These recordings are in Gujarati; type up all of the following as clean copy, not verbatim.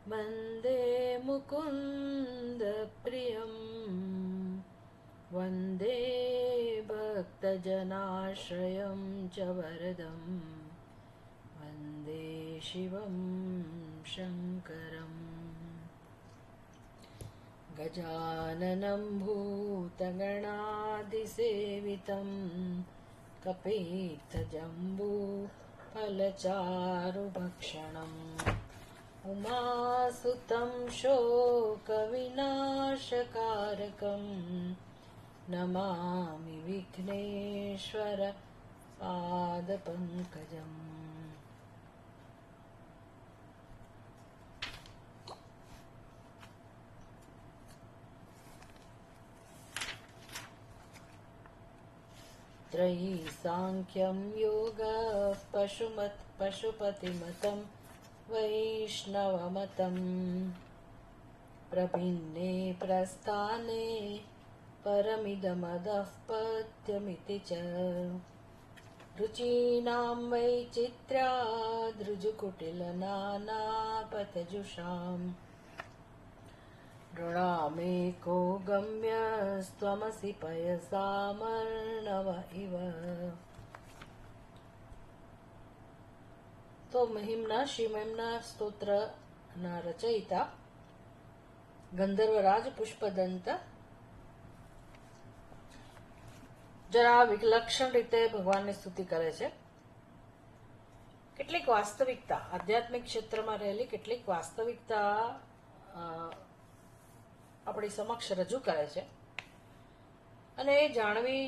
वन्दे मुकुन्दप्रियं वन्दे भक्तजनाश्रयं च वरदं वन्दे शिवं शङ्करम् गजाननं भूतगणादिसेवितं कपीतजम्बूफलचारुभक्षणम् उमासुतं शोकविनाशकारकं नमामि विघ्नेश्वर पादपङ्कजम्। त्रयी साङ्ख्यं योगः पशुपतिमतं वैष्णवमतं प्रभिन्ने प्रस्थाने परमिदमदः पथ्यमिति च रुचीनां वैचित्र्यादृजुकुटिलनानापथजुषाम् नृणामेको गम्यस्त्वमसि पयसामर्णव इव। તો મહિમના શ્રી મહિમના સ્તોત્રના રચયિતા ગંધર્વરાજ પુષ્પદંત જરા વિલક્ષણ રીતે ભગવાનની સ્તુતિ કરે છે. કેટલીક વાસ્તવિકતા, આધ્યાત્મિક ક્ષેત્રમાં રહેલી કેટલીક વાસ્તવિકતા આપણી સમક્ષ રજૂ કરે છે અને એ જાણવી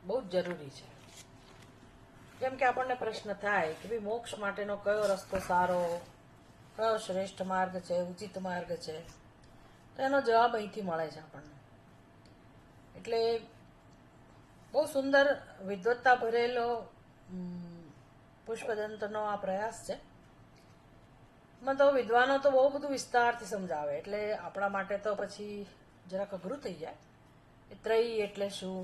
બહુ જ જરૂરી છે. જેમ કે આપણને પ્રશ્ન થાય કે ભાઈ મોક્ષ માટેનો કયો રસ્તો સારો, કયો શ્રેષ્ઠ માર્ગ છે, ઉચિત માર્ગ છે, તો એનો જવાબ અહીંથી મળે છે આપણને. એટલે બહુ સુંદર વિદ્વત્તા ભરેલો પુષ્પદંતનો આ પ્રયાસ છે. એમાં તો વિદ્વાનો તો બહુ બધું વિસ્તારથી સમજાવે, એટલે આપણા માટે તો પછી જરાક અઘરું થઈ જાય. એ ત્રયી એટલે શું,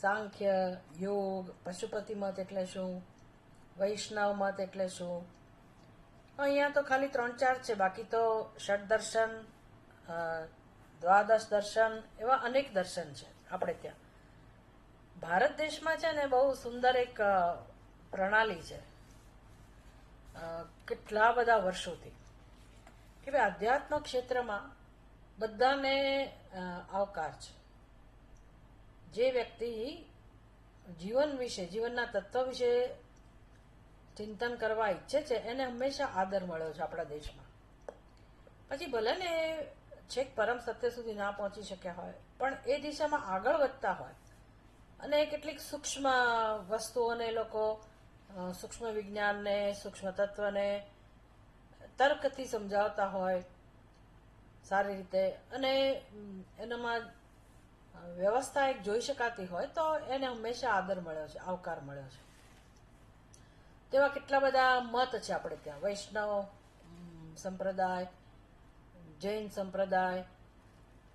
સાંખ્ય, યોગ, પશુપતિ મત એટલે શું, વૈષ્ણવ મત એટલે શું. અહીંયા તો ખાલી 3-4 છે, બાકી તો ષડ દર્શન, દ્વાદશ દર્શન, એવા અનેક દર્શન છે આપણે ત્યાં. ભારત દેશમાં છે ને બહુ સુંદર એક પ્રણાલી છે કેટલા બધા વર્ષોથી કે ભાઈ આધ્યાત્મ ક્ષેત્રમાં બધાને આવકાર છે. જે વ્યક્તિ જીવન વિશે, જીવનના તત્વ વિશે ચિંતન કરવા ઈચ્છે છે એને હંમેશા આદર મળ્યો છે આપણા દેશમાં. પછી ભલે ને છેક પરમ સત્ય સુધી ના પહોંચી શક્યા હોય, પણ એ દિશામાં આગળ વધતા હોય અને કેટલીક સૂક્ષ્મ વસ્તુઓને લોકો સૂક્ષ્મ વિજ્ઞાનને, સૂક્ષ્મ તત્વને તર્કથી સમજાવતા હોય સારી રીતે, અને એનામાં વ્યવસ્થા એક જોઈ શકાતી હોય, તો એને હંમેશા આદર મળ્યો છે, આવકાર મળ્યો છે. તેવા કેટલા બધા મત છે આપણે ત્યાં. વૈષ્ણવ સંપ્રદાય, જૈન સંપ્રદાય,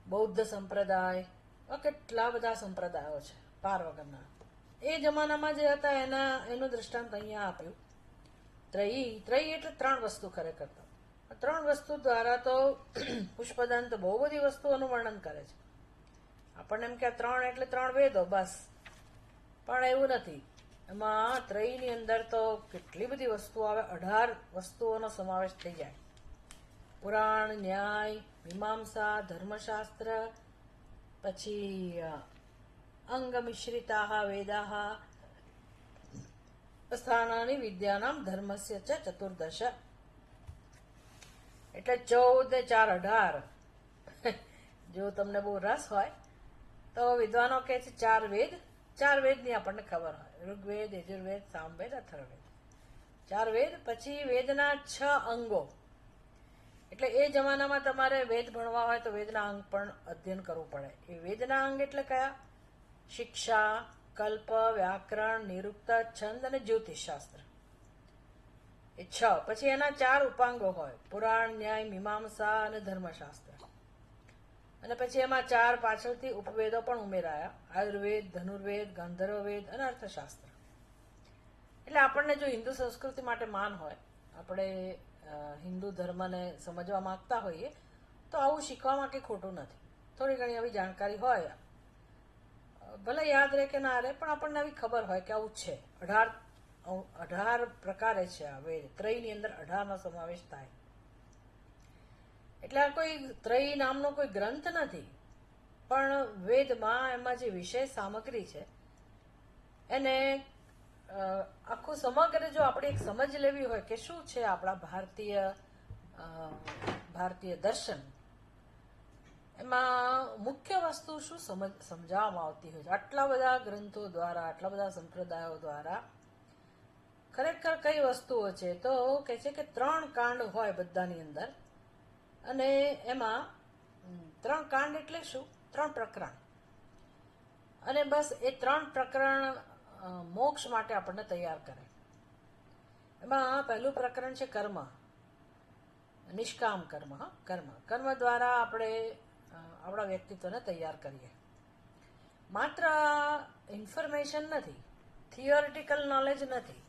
બૌદ્ધ સંપ્રદાય, કેટલા બધા સંપ્રદાયો છે પાર વગરના. એ જમાનામાં જે હતા એનું દ્રષ્ટાંત અહીંયા આપ્યું. ત્રયી એટલે 3 વસ્તુ ખરેખર તો. 3 વસ્તુ દ્વારા તો પુષ્પદંત બહુ બધી વસ્તુઓનું વર્ણન કરે છે. આપણને એમ કે 3 એટલે 3 વેદો બસ, પણ એવું નથી. એમાં ત્રયીની અંદર તો કેટલી બધી વસ્તુઓ આવે. 18 વસ્તુઓનો સમાવેશ થઈ જાય. પુરાણ, ન્યાય, મીમાંસા, ધર્મશાસ્ત્ર, પછી અંગ મિશ્રિતા વેદા, સ્થાનાની વિદ્યાનામ ધર્મસ્ય ચ ચતુર્દશ. એટલે 14 ને 4 18. જો તમને બહુ રસ હોય તો વિદ્વાનો કહે છે 4 વેદ. 4 વેદની આપણને ખબર હોય: ઋગ્વેદ, યજુર્વેદ, સામવેદ, અથર્વવેદ. 4 વેદ. પછી વેદના 6 અંગો. એટલે એ જમાનામાં તમારે વેદ ભણવા હોય તો વેદના અંગ પણ અધ્યયન કરવું પડે. એ વેદના અંગ એટલે કયા? શિક્ષા, કલ્પ, વ્યાકરણ, નિરુક્ત, છંદ અને જ્યોતિષશાસ્ત્ર. એ 6. પછી એના 4 ઉપાંગો હોય: પુરાણ, ન્યાય, મીમાંસા અને ધર્મશાસ્ત્ર. અને પછી એમાં 4 પાછળથી ઉપવેદો પણ ઉમેરાયા: આયુર્વેદ, ધનુર્વેદ, ગાંધર્વવેદ અને અર્થશાસ્ત્ર. એટલે આપણને જો હિન્દુ સંસ્કૃતિ માટે માન હોય, આપણે હિન્દુ ધર્મને સમજવા માંગતા હોઈએ તો આવું શીખવામાં કંઈ ખોટું નથી. થોડી ઘણી આવી જાણકારી હોય, ભલે યાદ રહે કે ના રહે, પણ આપણને આવી ખબર હોય કે આવું છે. 18 પ્રકારે છે આ વેદ. ત્રયની અંદર 18નો સમાવેશ થાય. એટલે આ કોઈ ત્રય નામનો કોઈ ગ્રંથ નથી, પણ વેદમાં એમાં જે વિષય સામગ્રી છે એને આખું સમગ્ર જો આપણે એક સમજ લેવી હોય કે શું છે આપણા ભારતીય દર્શન, એમાં મુખ્ય વસ્તુ શું સમજાવવામાં આવતી હોય છે. આટલા બધા ગ્રંથો દ્વારા, આટલા બધા સંપ્રદાયો દ્વારા ખરેખર કઈ વસ્તુઓ છે? તો કહે છે કે 3 કાંડ હોય બધાની અંદર, અને એમાં 3 કાંડ એટલે શું? 3 પ્રકરણ. અને બસ એ 3 પ્રકરણ મોક્ષ માટે આપણને તૈયાર કરે. એમાં પહેલું પ્રકરણ છે કર્મ, નિષ્કામ કર્મ. કર્મ દ્વારા આપણે આપણા વ્યક્તિત્વને તૈયાર કરીએ. માત્ર ઇન્ફોર્મેશન નથી, થિયોરિટિકલ નોલેજ નથી.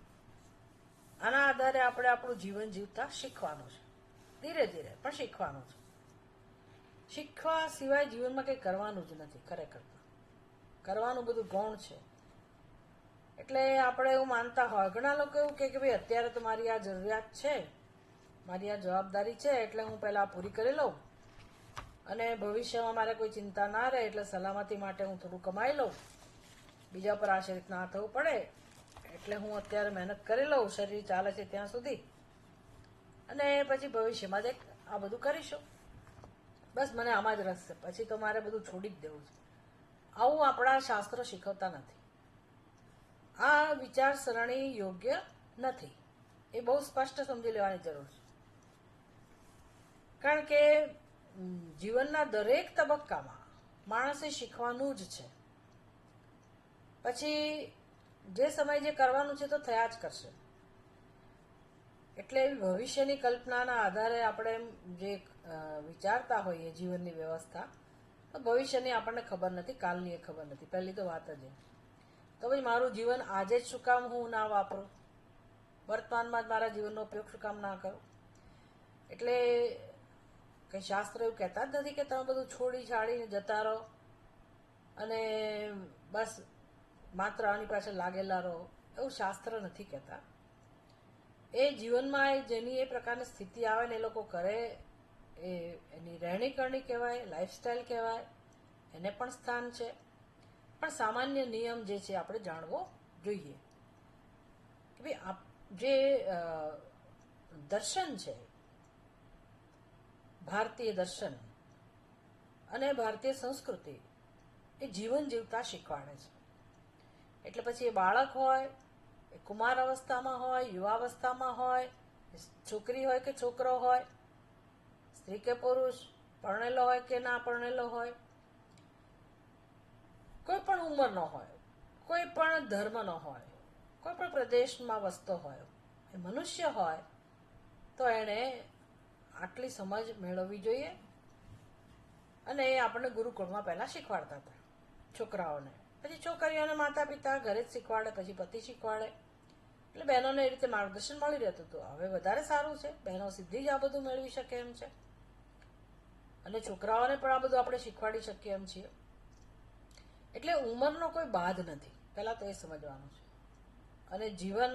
આના આધારે આપણે આપણું જીવન જીવતા શીખવાનું છે. ધીરે ધીરે પણ શીખવાનું છે. શીખવા સિવાય જીવનમાં કંઈ કરવાનું જ નથી. ખરેખર કરવાનું બધું ગૌણ છે. એટલે આપણે એવું માનતા હોય, ઘણા લોકો એવું કે ભાઈ અત્યારે તો મારી આ જરૂરિયાત છે, મારી આ જવાબદારી છે, એટલે હું પહેલાં પૂરી કરી લઉં, અને ભવિષ્યમાં મારે કોઈ ચિંતા ના રહે, એટલે સલામતી માટે હું થોડું કમાઈ લઉં, બીજા પર આશ્રિત ના થવું પડે, એટલે હું અત્યારે મહેનત કરી લઉં શરીર ચાલે છે ત્યાં સુધી, અને પછી ભવિષ્યમાં આ બધું કરીશું. બસ મને આમાં જ રસ છે, પછી તો મારે બધું છોડી જ દેવું છે. આવું આપણા શાસ્ત્રો શીખવતા નથી. આ વિચારસરણી યોગ્ય નથી. એ બહુ સ્પષ્ટ સમજી લેવાની જરૂર છે. કારણ કે જીવનના દરેક તબક્કામાં માણસે શીખવાનું જ છે. પછી જે સમય જે કરવાનું છે તો થયા જ કરશે. એટલે ભવિષ્યની કલ્પનાના આધારે આપણે જે વિચારતા હોઈએ જીવનની વ્યવસ્થા, તો ભવિષ્યની આપણને ખબર નથી, કાલની એ ખબર નથી. પહેલી તો વાત જ એ. તો ભાઈ મારું જીવન આજે જ શું કામ હું ના વાપરું? વર્તમાનમાં જ મારા જીવનનો ઉપયોગ શું કામ ના કરું? એટલે કંઈ શાસ્ત્ર એવું કહેતા જ નથી કે તમે બધું છોડી છાડીને જતા રહો અને બસ માત્ર આની પાછળ લાગેલા રહો. એવું શાસ્ત્ર નથી કહેતા. એ જીવનમાં જેની એ પ્રકારની સ્થિતિ આવે ને એ લોકો કરે, એ એની રહેણી કરણી કહેવાય, લાઈફસ્ટાઈલ કહેવાય, એને પણ સ્થાન છે. પણ સામાન્ય નિયમ જે છે આપણે જાણવો જોઈએ કે ભાઈ જે દર્શન છે, ભારતીય દર્શન અને ભારતીય સંસ્કૃતિ, એ જીવન જીવતા શીખવાડે છે. એટલે પછી એ બાળક હોય, એ કુમાર અવસ્થામાં હોય, યુવાવસ્થામાં હોય, છોકરી હોય કે છોકરો હોય, સ્ત્રી કે પુરુષ, પરણેલો હોય કે ના પરણેલો હોય, કોઈ પણ ઉંમરનો હોય, કોઈ પણ ધર્મનો હોય, કોઈ પણ પ્રદેશમાં વસતો હોય, એ મનુષ્ય હોય તો એણે આટલી સમજ મેળવવી જોઈએ. અને એ આપણને ગુરુકુળમાં પહેલાં શીખવાડતા હતા છોકરાઓને. પછી છોકરીઓને માતા પિતા ઘરે જ શીખવાડે, પછી પતિ શીખવાડે. એટલે બહેનોને એ રીતે માર્ગદર્શન મળી રહેતું હતું. હવે વધારે સારું છે, બહેનો સીધી જ આ બધું મેળવી શકે એમ છે, અને છોકરાઓને પણ આ બધું આપણે શીખવાડી શકીએ એમ છીએ. એટલે ઉંમરનો કોઈ બાદ નથી, પહેલાં તો એ સમજવાનું છે. અને જીવન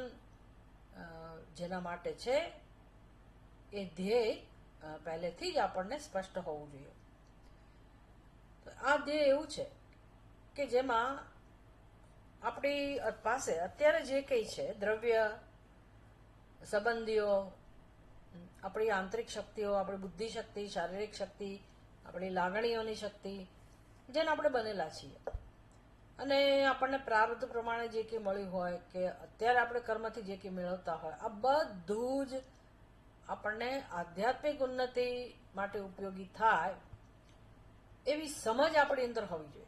જેના માટે છે એ ધ્યેય પહેલેથી જ આપણને સ્પષ્ટ હોવું જોઈએ. તો આ ધ્યેય એવું છે કે જેમાં આપણી પાસે અત્યારે જે કંઈ છે, દ્રવ્ય, સંબંધીઓ, આપણી આંતરિક શક્તિઓ, આપણી બુદ્ધિ શક્તિ, શારીરિક શક્તિ, આપણી લાગણીઓની શક્તિ, જેને આપણે બનેલા છીએ, અને આપણને પ્રારબ્ધ પ્રમાણે જે કંઈ મળ્યું હોય કે અત્યારે આપણે કર્મથી જે કંઈ મેળવતા હોય, આ બધું જ આપણને આધ્યાત્મિક ઉન્નતિ માટે ઉપયોગી થાય એવી સમજ આપણી અંદર હોવી જોઈએ.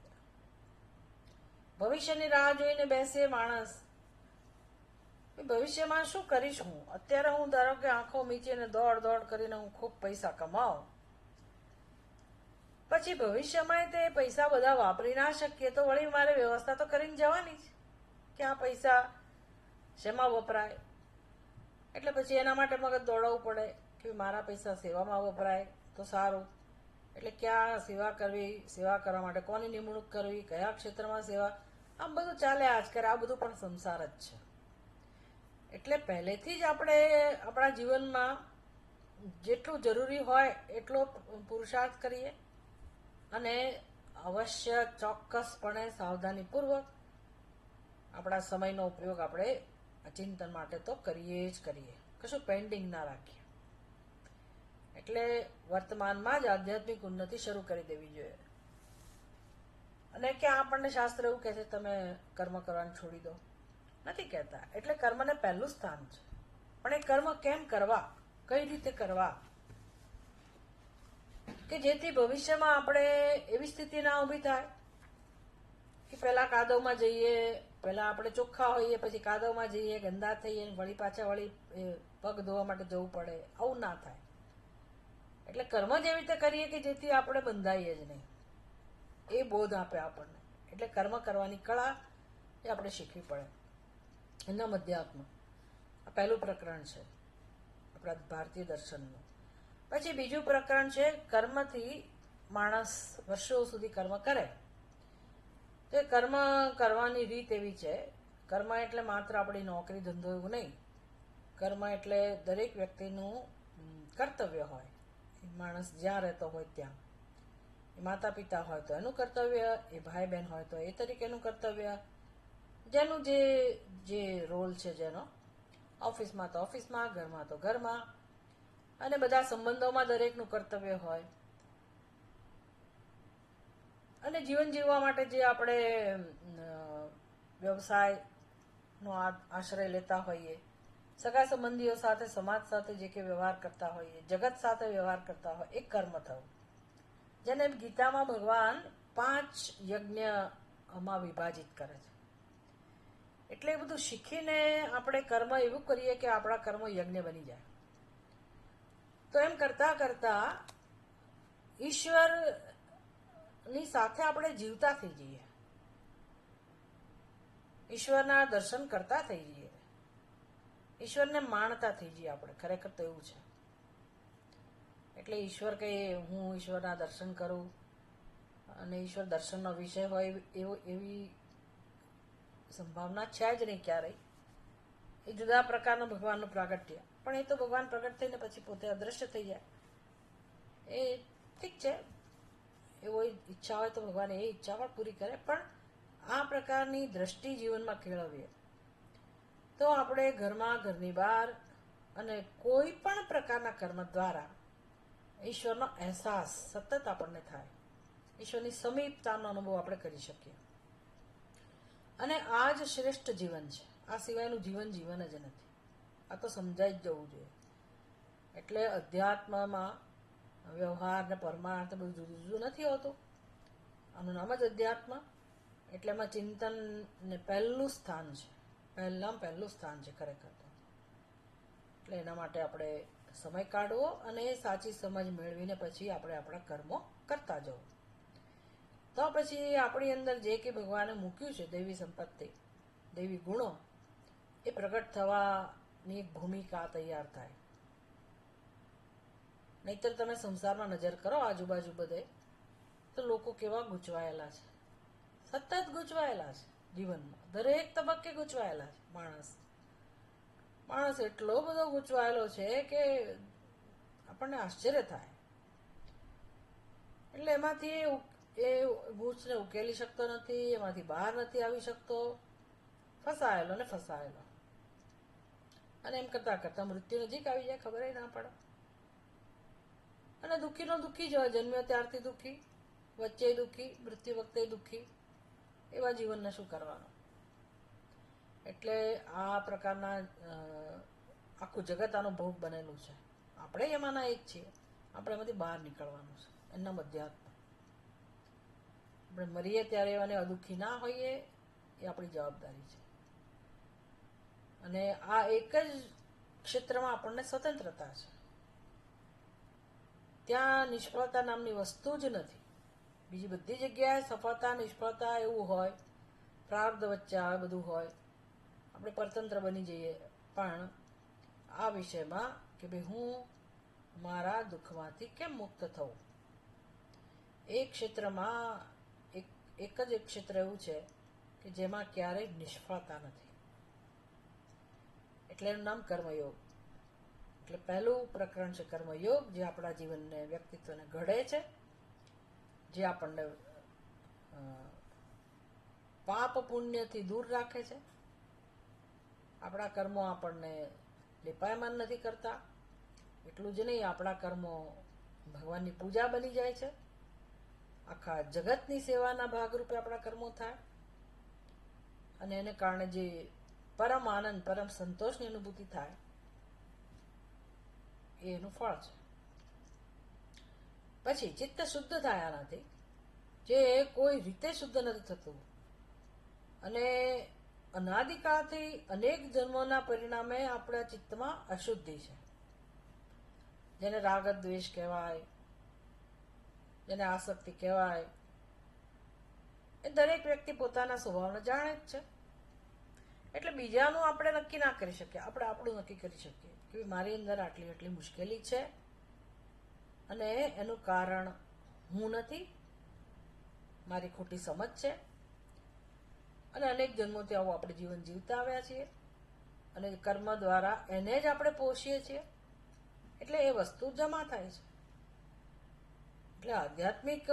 ભવિષ્યની રાહ જોઈને બેસે માણસ, ભવિષ્યમાં શું કરીશ હું? અત્યારે હું ધારો કે આંખો મીચીને દોડ કરીને હું ખૂબ પૈસા કમાઉં, પછી ભવિષ્યમાં તે પૈસા બધા વાપરી ના શકીએ તો વળી મારે વ્યવસ્થા તો કરીને જવાની જ કે આ પૈસા શેમાં વપરાય. એટલે પછી એના માટે મગજ દોડાવવું પડે, કે મારા પૈસા સેવામાં વપરાય તો સારું. એટલે ક્યાં સેવા કરવી, સેવા કરવા માટે કોની નિમણૂક કરવી, કયા ક્ષેત્રમાં સેવા, આમ બધું ચાલ્યા જ કરે. આ બધું પણ સંસાર જ છે. એટલે પહેલેથી જ આપણે આપણા જીવનમાં જેટલું જરૂરી હોય એટલો પુરુષાર્થ કરીએ અને અવશ્ય ચોક્કસપણે સાવધાનીપૂર્વક આપણા સમયનો ઉપયોગ આપણે ચિંતન માટે તો કરીએ જ કરીએ, કશું પેન્ડિંગ ના રાખીએ. એટલે વર્તમાનમાં જ આધ્યાત્મિક ઉન્નતિ શરૂ કરી દેવી જોઈએ. અને ક્યાં આપણને શાસ્ત્ર એવું કહે છે તમે કર્મ કરવાનું છોડી દો, નથી કહેતા. એટલે કર્મને પહેલું સ્થાન છે. પણ એ કર્મ કેમ કરવા, કઈ રીતે કરવા કે જેથી ભવિષ્યમાં આપણે એવી સ્થિતિ ના ઊભી થાય કે પહેલા કાદવમાં જઈએ, પહેલા આપણે ચોખ્ખા હોઈએ, પછી કાદવમાં જઈએ, ગંદા થઈએ, વળી પાછા વળી પગ ધોવા માટે જવું પડે. આવું ના થાય. એટલે કર્મ જેવી રીતે કરીએ કે જેથી આપણે બંધાઈએ જ નહીં, એ બોધ આપે આપણને. એટલે કર્મ કરવાની કળા એ આપણે શીખવી પડે. એના અધ્યાત્મ આ પહેલું પ્રકરણ છે આપણા ભારતીય દર્શનનું. પછી બીજું પ્રકરણ છે કર્મથી માણસ વર્ષો સુધી કર્મ કરે તો એ કર્મ કરવાની રીત એવી છે. કર્મ એટલે માત્ર આપણી નોકરી ધંધો એવું નહીં. કર્મ એટલે દરેક વ્યક્તિનું કર્તવ્ય હોય. માણસ જ્યાં રહેતો હોય ત્યાં, એ માતા પિતા હોય તો એનું કર્તવ્ય, એ ભાઈ બહેન હોય તો એ તરીકેનું કર્તવ્ય, જેનું જે રોલ છે જેનો, ઓફિસમાં તો ઓફિસમાં, ઘરમાં તો ઘરમાં, અને બધા સંબંધોમાં દરેકનું કર્તવ્ય હોય. અને જીવન જીવવા માટે જે આપણે વ્યવસાયનો આશ્રય લેતા હોઈએ, સગા સંબંધીઓ સાથે, સમાજ સાથે જે કે વ્યવહાર કરતા હોઈએ, જગત સાથે વ્યવહાર કરતા હોય, એ કર્મ થયું. જેને ગીતામાં ભગવાન 5 યજ્ઞમાં વિભાજિત કરે છે. એટલે એ બધું શીખીને આપણે કર્મ એવું કરીએ કે આપણા કર્મ યજ્ઞ બની જાય. તો એમ કરતા કરતા ઈશ્વરની સાથે આપણે જીવતા થઈ જઈએ, ઈશ્વરના દર્શન કરતા થઈ જઈએ, ઈશ્વરને માણતા થઈ જઈએ આપણે. ખરેખર તો એવું છે. એટલે ઈશ્વર કહે હું ઈશ્વરના દર્શન કરું, અને ઈશ્વર દર્શનનો વિષય હોય એવી સંભાવના છે જ નહીં ક્યારેય. એ જુદા પ્રકારનું ભગવાનનું પ્રાગટ્ય. પણ એ તો ભગવાન પ્રગટ થઈને પછી પોતે અદ્રશ્ય થઈ જાય. એ ઠીક છે, એવો ઈચ્છા હોય તો ભગવાન એ ઈચ્છા પણ પૂરી કરે. પણ આ પ્રકારની દ્રષ્ટિ જીવનમાં કેળવીએ તો આપણે ઘરમાં, ઘરની બહાર અને કોઈ પણ પ્રકારના કર્મ દ્વારા ઈશ્વરનો અહેસાસ સતત આપણને થાય, ઈશ્વરની સમીપતાનો અનુભવ આપણે કરી શકીએ. અને આ જ શ્રેષ્ઠ જીવન છે. આ સિવાયનું જીવન જીવન જ નથી. આ તો સમજાઈ જ જવું જોઈએ. એટલે અધ્યાત્મમાં વ્યવહાર ને પરમાર્થ બધું જુદું જુદું નથી હોતું. આનું નામ જ અધ્યાત્મ. એટલે એમાં ચિંતન ને પહેલું સ્થાન છે, પહેલું સ્થાન છે ખરેખર તો. એટલે એના માટે આપણે સમય કાઢવો અને સાચી સમજ મેળવીને પછી આપણે આપણા કર્મો કરતા જવું. તો પછી આપણી અંદર જે કે ભગવાને મૂક્યું છે, દૈવી સંપત્તિ, દૈવી ગુણો, એ પ્રગટ થવાની એક ભૂમિકા તૈયાર થાય. નહીતર તમે સંસારમાં નજર કરો આજુબાજુ બધે, તો લોકો કેવા ગૂંચવાયેલા છે, સતત ગૂંચવાયેલા છે જીવનમાં, દરેક તબક્કે ગૂંચવાયેલા છે. માણસ એટલો બધો ગૂંચવાયેલો છે કે આપણને આશ્ચર્ય થાય. એટલે એમાંથી એ ગૂંચને ઉકેલી શકતો નથી, એમાંથી બહાર નથી આવી શકતો, ફસાયેલો ને ફસાયેલો. અને એમ કરતા કરતા મૃત્યુ નજીક આવી જાય, ખબર ના પડે. અને દુઃખીનો દુઃખી જ હોય, જન્મ્યો ત્યારથી દુઃખી, વચ્ચે દુઃખી, મૃત્યુ વખતે દુઃખી. એવા જીવનને શું કરવાનું? એટલે આ પ્રકારના આખું જગત આનો ભોગ બનેલું છે. આપણે એમાંના એક છીએ. આપણે એમાંથી બહાર નીકળવાનું છે. એના અધ્યાત્મ આપણે મરીએ ત્યારે અને અદુઃખી ના હોઈએ, એ આપણી જવાબદારી છે. અને આ એક જ ક્ષેત્રમાં આપણને સ્વતંત્રતા છે. ત્યાં નિષ્ફળતા નામની વસ્તુ જ નથી. બીજી બધી જગ્યાએ સફળતા, નિષ્ફળતા એવું હોય, પ્રારબ્ધ વચ્ચે આવે બધું હોય, આપણે પરતંત્ર બની જઈએ. પણ આ વિષયમાં કે ભાઈ હું મારા દુઃખમાંથી કેમ મુક્ત થવું? એ ક્ષેત્રમાં એક જ એક ક્ષેત્ર એવું છે કે જેમાં ક્યારેય નિષ્ફળતા નથી, એટલે એનું નામ કર્મયોગ. એટલે પહેલું પ્રકરણ છે કર્મયોગ, જે આપણા જીવનને, વ્યક્તિત્વને ઘડે છે, જે આપણને પાપ પુણ્યથી દૂર રાખે છે. આપણા કર્મો આપણને લીપાયમાન નથી કરતા. એટલું જ નહીં, આપણા કર્મો ભગવાનની પૂજા બની જાય છે. આખા જગતની સેવાના ભાગરૂપે આપણા કર્મો થાય, અને એને કારણે જે પરમ આનંદ, પરમ સંતોષની અનુભૂતિ થાય, એ એનું ફળ છે. પછી ચિત્ત શુદ્ધ થાય આનાથી, જે કોઈ રીતે શુદ્ધ નથી થતું, અને અનાદિકાળથી અનેક જન્મોના પરિણામે આપણા ચિત્તમાં અશુદ્ધિ છે, જેને રાગ દ્વેષ કહેવાય, જેને આસક્તિ કહેવાય. એ દરેક વ્યક્તિ પોતાના સ્વભાવને જાણે જ છે. એટલે બીજાનું આપણે નક્કી ના કરી શકીએ, આપણે આપણું નક્કી કરી શકીએ કે મારી અંદર આટલી આટલી મુશ્કેલી છે, અને એનું કારણ હું નથી, મારી ખોટી સમજ છે, અને અનેક જન્મોથી આવું આપણે જીવન જીવતા આવ્યા છીએ, અને કર્મ દ્વારા એને જ આપણે પોષીએ છીએ, એટલે એ વસ્તુ જમા થાય છે. એટલે આધ્યાત્મિક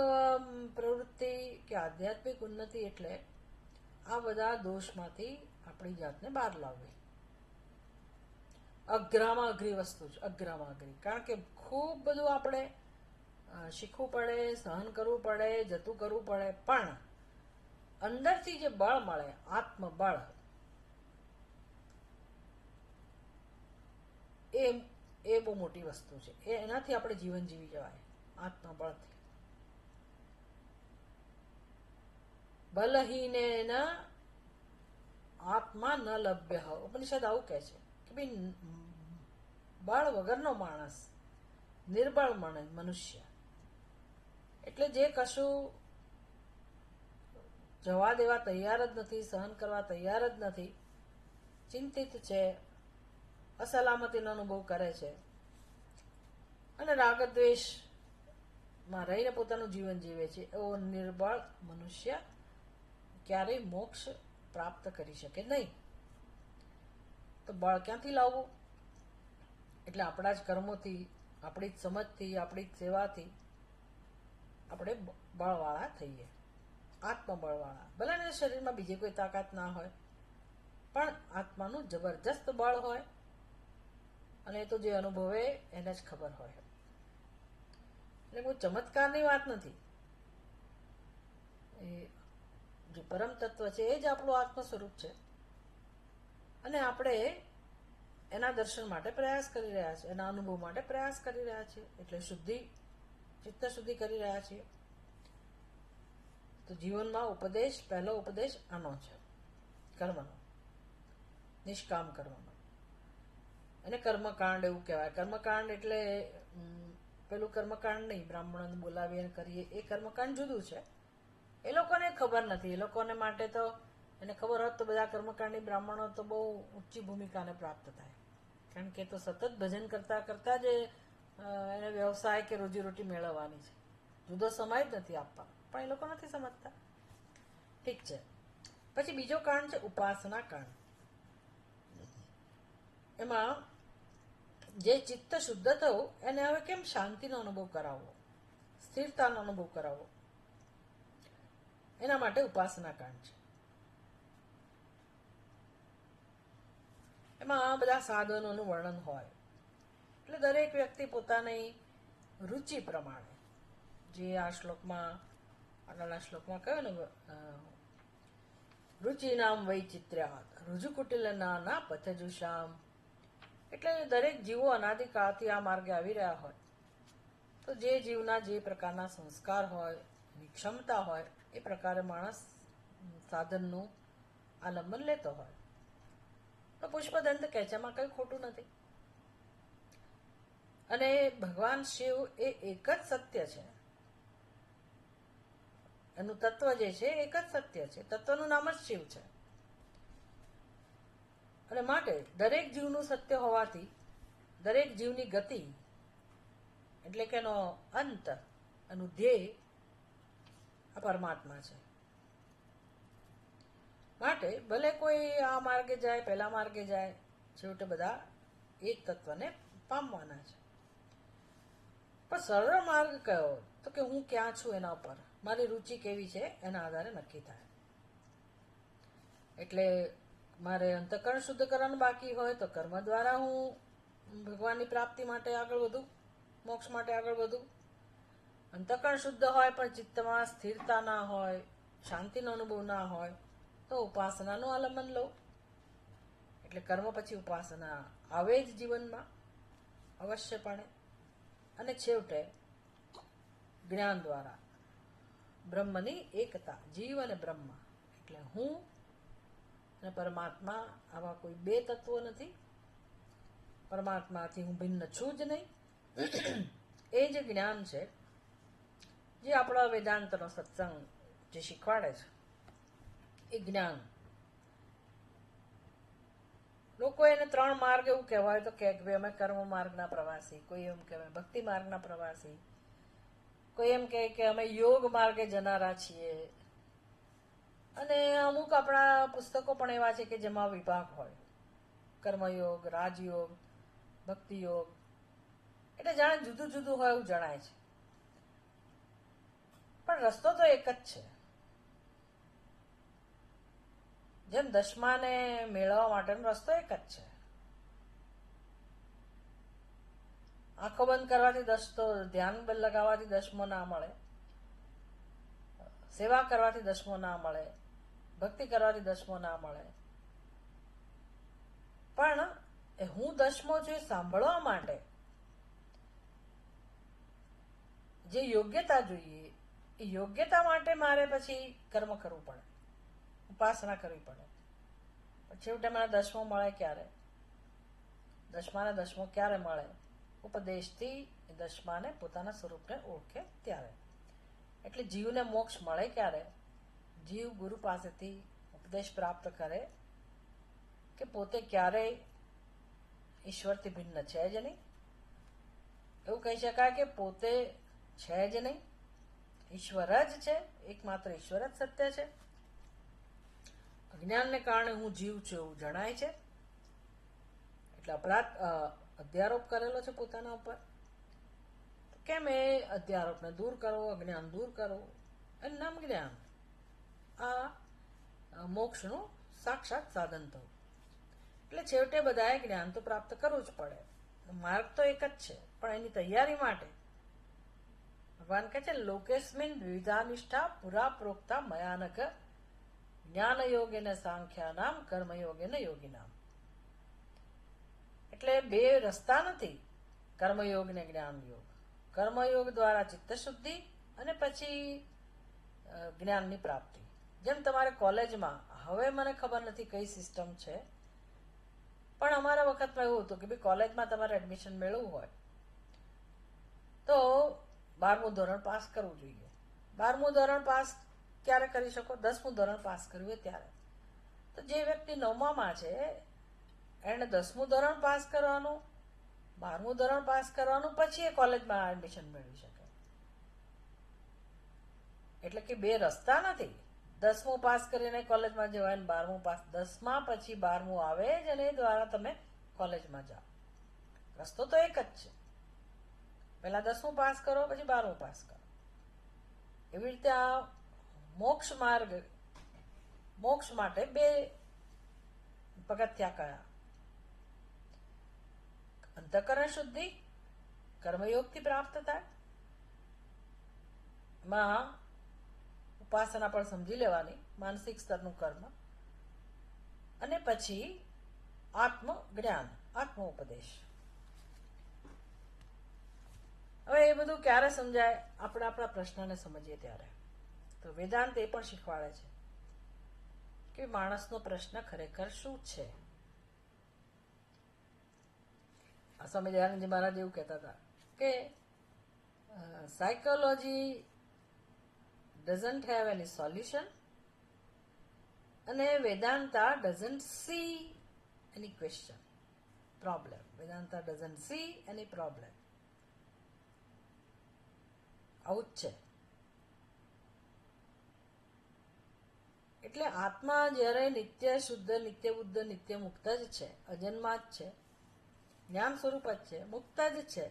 પ્રવૃત્તિ કે આધ્યાત્મિક ઉન્નતિ એટલે આ બધા દોષમાંથી આપણી જાતને બહાર લાવવી. અઘરામાં અઘરી વસ્તુ છે, અઘરામાં અઘરી. કારણ કે ખૂબ બધું આપણે શીખવું પડે, સહન કરવું પડે, જતું કરવું પડે, પણ અંદરથી જે બળ મળે, આત્મબળ, એ બહુ મોટી વસ્તુ છે. એનાથી આપણે જીવન જીવી જવાય, આત્મબળથી. બલહીનેન આત્મા ન લભ્ય. ઉપનિષદ આવું કહે છે કે ભાઈ, બળ વગરનો માણસ, નિર્બળ મનુષ્ય, એટલે જે કશું જવા દેવા તૈયાર જ નથી, સહન કરવા તૈયાર જ નથી, ચિંતિત છે, અસલામતીનો અનુભવ કરે છે, અને રાગદ્વેષમાં રહીને પોતાનું જીવન જીવે છે, એવો નિર્બળ મનુષ્ય ક્યારેય મોક્ષ પ્રાપ્ત કરી શકે નહીં. તો બળ ક્યાંથી લાવવું? એટલે આપણા જ કર્મોથી, આપણી જ સમજથી, આપણી જ સેવાથી આપણે બળવાળા થઈએ, આત્મબળવાળા. ભલે ને શરીરમાં બીજી કોઈ તાકાત ના હોય, પણ આત્માનું જબરજસ્ત બળ હોય, અને એ તો જે અનુભવે એને જ ખબર હોય. એટલે કોઈ ચમત્કારની વાત નથી. એ જે પરમ તત્વ છે એ જ આપણું આત્મ સ્વરૂપ છે, અને આપણે એના દર્શન માટે પ્રયાસ કરી રહ્યા છીએ, એના અનુભવ માટે પ્રયાસ કરી રહ્યા છીએ, એટલે શુદ્ધિ, ચિત્ત શુદ્ધિ કરી રહ્યા છીએ. તો જીવનમાં ઉપદેશ, પહેલો ઉપદેશ આનો છે, કર્મનો, નિષ્કામ કર્મનો. એને કર્મકાંડ એવું કહેવાય. કર્મકાંડ એટલે પેલું કર્મકાંડ નહીં, બ્રાહ્મણોને બોલાવી અને કરીએ એ કર્મકાંડ જુદું છે. એ લોકોને ખબર નથી. એ લોકોને માટે તો, એને ખબર હોત તો બધા કર્મકાંડી બ્રાહ્મણો તો બહુ ઊંચી ભૂમિકાને પ્રાપ્ત થાય, કારણ કે તો સતત ભજન કરતા કરતા જ એને વ્યવસાય કે રોજીરોટી મેળવવાની છે, જુદો સમય જ નથી આપવાનો. પણ એ લોકો નથી સમજતા. ઠીક છે. પછી બીજો કાંડ છે ઉપાસના કાંડ. એમાં જે ચિત્ત શુદ્ધ થવું, એને હવે કેમ શાંતિનો અનુભવ કરાવવો, સ્થિરતાનો અનુભવ કરાવવો, એના માટે ઉપાસના કાંડ છે. એમાં આ બધા સાધનોનું વર્ણન હોય, એટલે દરેક વ્યક્તિ પોતાની રુચિ પ્રમાણે, જે આ શ્લોકમાં, આગળના શ્લોકમાં કહ્યું ને, રુચિનામ વૈચિત્ર્યાત રુજુકુટિલના ના પથજુષામ. એટલે દરેક જીવો અનાદિકાળથી આ માર્ગે આવી રહ્યા હોય, તો જે જીવના જે પ્રકારના સંસ્કાર હોય, એની ક્ષમતા હોય, એ પ્રકારે માણસ સાધનનું આલંબન લેતો હોય. તો પુષ્પદંત કહે છે એમાં કંઈ ખોટું નથી. અને ભગવાન શિવ એ એક જ સત્ય છે, એનું તત્વ જે છે એક જ સત્ય છે, તત્વનું નામ જ શિવ છે. અને માટે દરેક જીવનું સત્ય હોવાથી દરેક જીવની ગતિ એટલે કે એનો અંત, એનું ધ્યેય આ પરમાત્મા છે. માટે ભલે કોઈ આ માર્ગે જાય, પેલા માર્ગે જાય, છેવટે બધા એ જ તત્વને પામવાના છે. પણ સરળ માર્ગ કયો? તો કે હું ક્યાં છું એના ઉપર, મારી રુચિ કેવી છે એના આધારે નક્કી થાય. એટલે મારે અંતઃકરણ શુદ્ધ કરવાનું બાકી હોય તો કર્મ દ્વારા હું ભગવાનની પ્રાપ્તિ માટે આગળ વધું, મોક્ષ માટે આગળ વધું. અંતઃકરણ શુદ્ધ હોય પણ ચિત્તમાં સ્થિરતા ના હોય, શાંતિનો અનુભવ ના હોય, તો ઉપાસનાનું આલંબન લઉં. એટલે કર્મ પછી ઉપાસના આવે જ જીવનમાં અવશ્યપણે. અને છેવટે જ્ઞાન દ્વારા બ્રહ્મની એકતા, જીવ અને બ્રહ્મ એટલે હું અને પરમાત્મા, આવા કોઈ બે તત્વો નથી. પરમાત્માથી હું ભિન્ન છું જ નહીં. એ જે જ્ઞાન છે, જે આપણા વેદાંતનો સત્સંગ જે શીખવાડે છે, એ જ્ઞાન. લોકો એને 3 માર્ગ એવું કહેવાય તો કે અમે કર્મ માર્ગના પ્રવાસી, કોઈ એમ કહેવાય ભક્તિ માર્ગના પ્રવાસી, કોઈ એમ કહે કે અમે યોગ માર્ગે જનારા છીએ. અને અમુક આપણા પુસ્તકો પણ એવા છે કે જેમાં વિભાગ હોય, કર્મયોગ, રાજયોગ, ભક્તિ યોગ. એટલે જાણે જુદું જુદું હોય એવું જણાય છે, પણ રસ્તો તો એક જ છે. જેમ દશમાને મેળવવા માટેનો રસ્તો એક જ છે. આંખો બંધ કરવાથી દશતો, ધ્યાન લગાવવાથી દશમો ના મળે, સેવા કરવાથી દશમો ના મળે, ભક્તિ કરવાથી દશમો ના મળે. પણ હું દશમો છું એ સાંભળવા માટે જે યોગ્યતા જોઈએ, એ યોગ્યતા માટે મારે પછી કર્મ કરવું પડે, ઉપાસના કરવી પડે. છેવટે મને દશમો મળે ક્યારે? દશમાને દશમો ક્યારે મળે? ઉપદેશથી દશમાને પોતાના સ્વરૂપને ઓળખે ત્યારે. એટલે જીવને મોક્ષ મળે ક્યારે? જીવ ગુરુ પાસેથી ઉપદેશ પ્રાપ્ત કરે કે પોતે ક્યારેય ઈશ્વરથી ભિન્ન છે જ નહીં. એવું કહી શકાય કે પોતે છે જ નહીં, ઈશ્વર જ છે, એકમાત્ર ઈશ્વર જ સત્ય છે. અજ્ઞાનને કારણે હું જીવ છું એવું જણાય છે, એટલે અધ્યારોપ કરેલો છે પોતાના ઉપર. કેમ એ અધ્યારોપને દૂર કરવો, અજ્ઞાન દૂર કરવું? એનું નામ જ્ઞાન. આ મોક્ષનું સાક્ષાત સાધન થવું. એટલે છેવટે બધાએ જ્ઞાન તો પ્રાપ્ત કરવું જ પડે. માર્ગ તો એક જ છે, પણ એની તૈયારી માટે ભગવાન કહે છે લોકેસ્મિન વિવિધાનિષ્ઠા પુરા પ્રોક્તા મયાનક જ્ઞાન યોગેન સાંખ્યાનામ કર્મયોગેન યોગીનામ. એટલે બે રસ્તા નથી, કર્મયોગ ને જ્ઞાન યોગ. કર્મયોગ દ્વારા ચિત્ત શુદ્ધિ અને પછી જ્ઞાનની પ્રાપ્તિ. જેમ તમારે કોલેજમાં, હવે મને ખબર નથી કઈ સિસ્ટમ છે, પણ અમારા વખતમાં એવું હતું કે ભાઈ કોલેજમાં તમારે એડમિશન મેળવવું હોય તો 12મું ધોરણ પાસ કરવું જોઈએ. 12મું ધોરણ પાસ ક્યારે કરી શકો? 10મું ધોરણ પાસ કર્યું હોય ત્યારે. તો જે વ્યક્તિ 9મામાં છે એને 10મું ધોરણ પાસ કરવાનું, 12મું ધોરણ પાસ કરવાનું, પછી એ કોલેજમાં એડમિશન મેળવી શકે. એટલે કે બે રસ્તા નથી. 10મું પાસ કરીને કોલેજમાં જવાય, 12મું પાસ, 10મા પછી 12મું આવે જ અને એ દ્વારા તમે કોલેજમાં જાઓ. રસ્તો તો એક જ છે. પહેલા 10મું પાસ કરો, પછી 12મું પાસ કરો. એવી રીતે આ મોક્ષ માર્ગ, મોક્ષ માટે બે પગથિયા કયા? અંતઃકરણ શુદ્ધિ કર્મયોગથી પ્રાપ્ત થાય. માં ઉપાસના પણ સમજી લેવાની, માનસિક સ્તરનું કર્મ, અને પછી આત્મ જ્ઞાન, આત્મ ઉપદેશ. હવે એ બધું ક્યારે સમજાય? આપણે આપણા પ્રશ્નને સમજીએ ત્યારે. તો વેદાંત એ પણ શીખવાડે છે કે માણસનો પ્રશ્ન ખરેખર શું છે. આ સ્વામી દયાનંદજી મહારાજ એવું કહેતા હતા કે psychology doesn't have any solution અને Vedanta doesn't see any question, problem. Vedanta doesn't see any problem. આવું જ છે. એટલે આત્મા જ્યારે નિત્ય શુદ્ધ, નિત્ય બુદ્ધ, નિત્ય મુક્ત જ છે, અજન્મા જ છે, જ્ઞાન સ્વરૂપ જ છે, મુક્ત જ છે,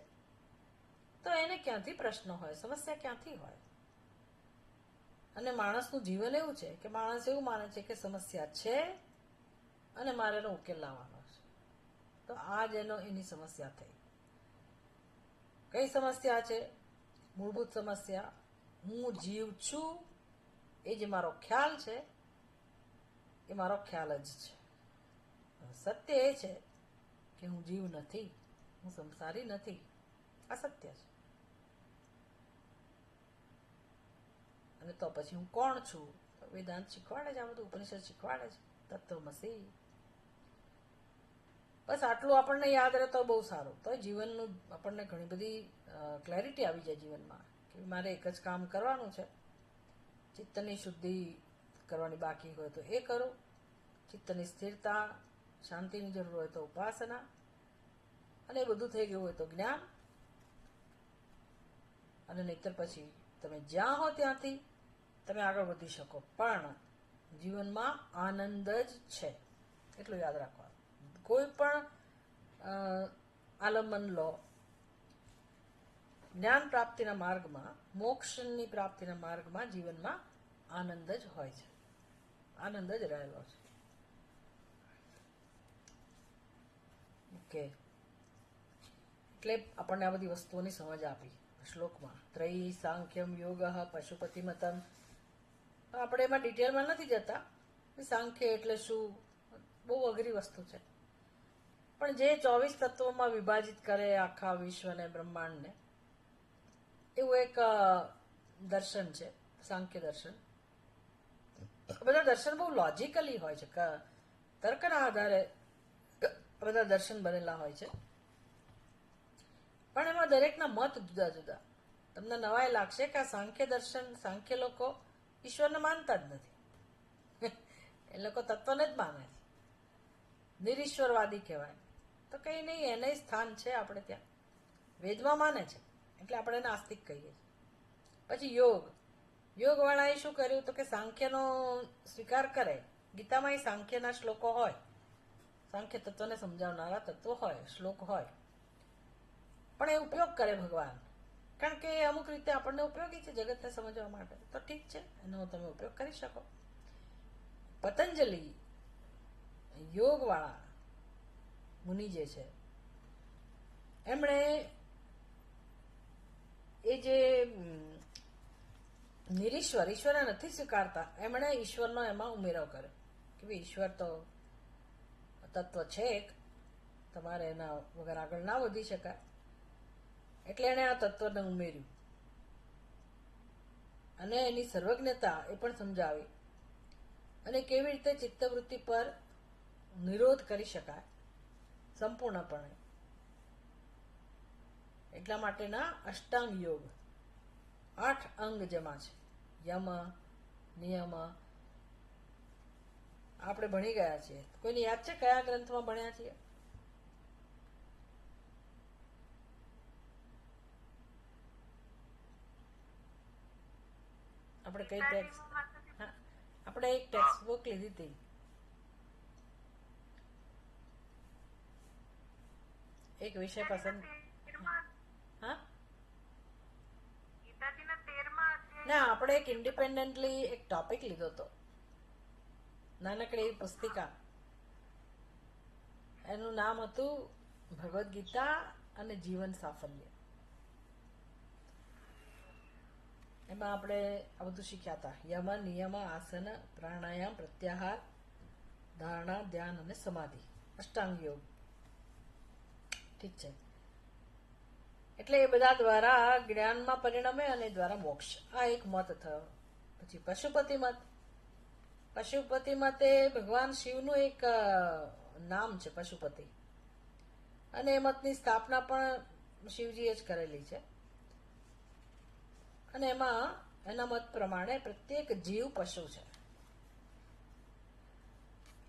તો એને ક્યાંથી પ્રશ્ન હોય, સમસ્યા ક્યાંથી હોય? અને માણસનું જીવન એવું છે કે માણસ એવું માને છે કે સમસ્યા છે અને મારે એનો ઉકેલ લાવવાનો છે. તો આ જ એની સમસ્યા થઈ. કઈ સમસ્યા છે? મૂળભૂત સમસ્યા, હું જીવ છું એ જે મારો ખ્યાલ છે એ મારો ખ્યાલ જ છે. સત્ય એ છે કે હું જીવ નથી, હું સંસારી નથી. આ સત્ય છે. અને તો પછી હું કોણ છું? વેદાંત શીખવાડે છે, આ બધું ઉપનિષદ શીખવાડે છે, તત્વમસી. બસ આટલું આપણને યાદ રહે તો બહુ સારું. તો જીવનનું આપણને ઘણી બધી ક્લેરિટી આવી જાય જીવનમાં કે મારે એક જ કામ કરવાનું છે. ચિત્તની શુદ્ધિ કરવાની બાકી હોય તો એ કરો, ચિત્તની સ્થિરતા, શાંતિની જરૂર હોય તો ઉપાસના, અને એ બધું થઈ ગયું હોય તો જ્ઞાન. અને નહીતર પછી તમે જ્યાં હો ત્યાંથી તમે આગળ વધી શકો, પણ જીવનમાં આનંદ જ છે એટલું યાદ રાખવાનું. કોઈ પણ આલંબન લો, જ્ઞાન પ્રાપ્તિના માર્ગમાં, મોક્ષની પ્રાપ્તિના માર્ગમાં જીવનમાં આનંદ જ હોય છે, આનંદ જ રહેલો છે. ઓકે, એટલે આપણને આ બધી વસ્તુઓની સમજ આપી શ્લોકમાં. ત્રયી સાંખ્યમ યોગ પશુપતિમતમ. આપણે એમાં ડિટેલમાં નથી જતા, સાંખ્ય એટલે શું, બહુ અઘરી વસ્તુ છે. પણ જે 24 તત્વોમાં વિભાજિત કરે આખા વિશ્વને, બ્રહ્માંડને, એવું એક દર્શન છે, સાંખ્ય દર્શન. બધા દર્શન બહુ લોજિકલી હોય છે, તર્કના આધારે બધા દર્શન બનેલા હોય છે. પણ એમાં દરેકના મત જુદા જુદા. તમને નવાઈ લાગશે કે આ સાંખ્ય દર્શન, સાંખ્ય લોકો ઈશ્વરને માનતા જ નથી. એ લોકો તત્વને જ માને છે, નિરીશ્વરવાદી કહેવાય. તો કંઈ નહીં, એને સ્થાન છે આપણે ત્યાં, વેદમાં માને છે એટલે આપણે એને આસ્તિક કહીએ છીએ. પછી યોગ, યોગવાળાએ શું કર્યું તો કે સાંખ્યનો સ્વીકાર કરે. ગીતામાં સાંખ્યના શ્લોકો હોય, સાંખ્ય તત્વને સમજાવનારા તત્વો હોય, શ્લોક હોય, પણ એ ઉપયોગ કરે ભગવાન, કારણ કે અમુક રીતે આપણને ઉપયોગી છે જગતને સમજવા માટે. તો ઠીક છે, એનો તમે ઉપયોગ કરી શકો. પતંજલિ યોગવાળા મુનિ જે છે, એમણે એ જે નિરીશ્વર, ઈશ્વરને નથી સ્વીકારતા, એમણે ઈશ્વરનો એમાં ઉમેરો કર્યો કે ભાઈ ઈશ્વર તો તત્વ છે એક, તમારે એના વગર આગળ ના વધી શકાય. એટલે એણે આ તત્વને ઉમેર્યું અને એની સર્વજ્ઞતા એ પણ સમજાવી, અને કેવી રીતે ચિત્તવૃત્તિ પર નિરોધ કરી શકાય સંપૂર્ણપણે. એટલા માટેના અષ્ટાંગ યોગ, 8 અંગ જેમાં છે, યમ, નિયમ, આપણે ભણી ગયા છીએ. કોઈને યાદ છે કયા ગ્રંથમાં ભણ્યા છીએ? આપણે કઈ ટેક્સ્ટ, આપણે એક ટેક્સ્ટ બુક લીધી હતી, એક વિષય પસંદ. હા, ના, આપણે એક ઇન્ડિપેન્ડન્ટલી એક ટોપિક લીધો હતો, નાનકડી પુસ્તિકા. એનું નામ હતું ભગવદ્ ગીતા અને જીવન સાફલ્ય. એમાં આપણે આ બધું શીખ્યા હતા, યમ, નિયમ, આસન, પ્રાણાયામ, પ્રત્યાહાર, ધારણા, ધ્યાન અને સમાધિ, અષ્ટાંગ યોગ. ઠીક છે. એટલે એ બધા દ્વારા જ્ઞાનમાં પરિણમે અને દ્વારા મોક્ષ. આ એક મત થયો. પછી પશુપતિ મત. પશુપતિ મત એ ભગવાન શિવનું એક નામ છે, પશુપતિ. અને એ મતની સ્થાપના પણ શિવજીએ જ કરેલી છે. અને એમાં એના મત પ્રમાણે પ્રત્યેક જીવ પશુ છે.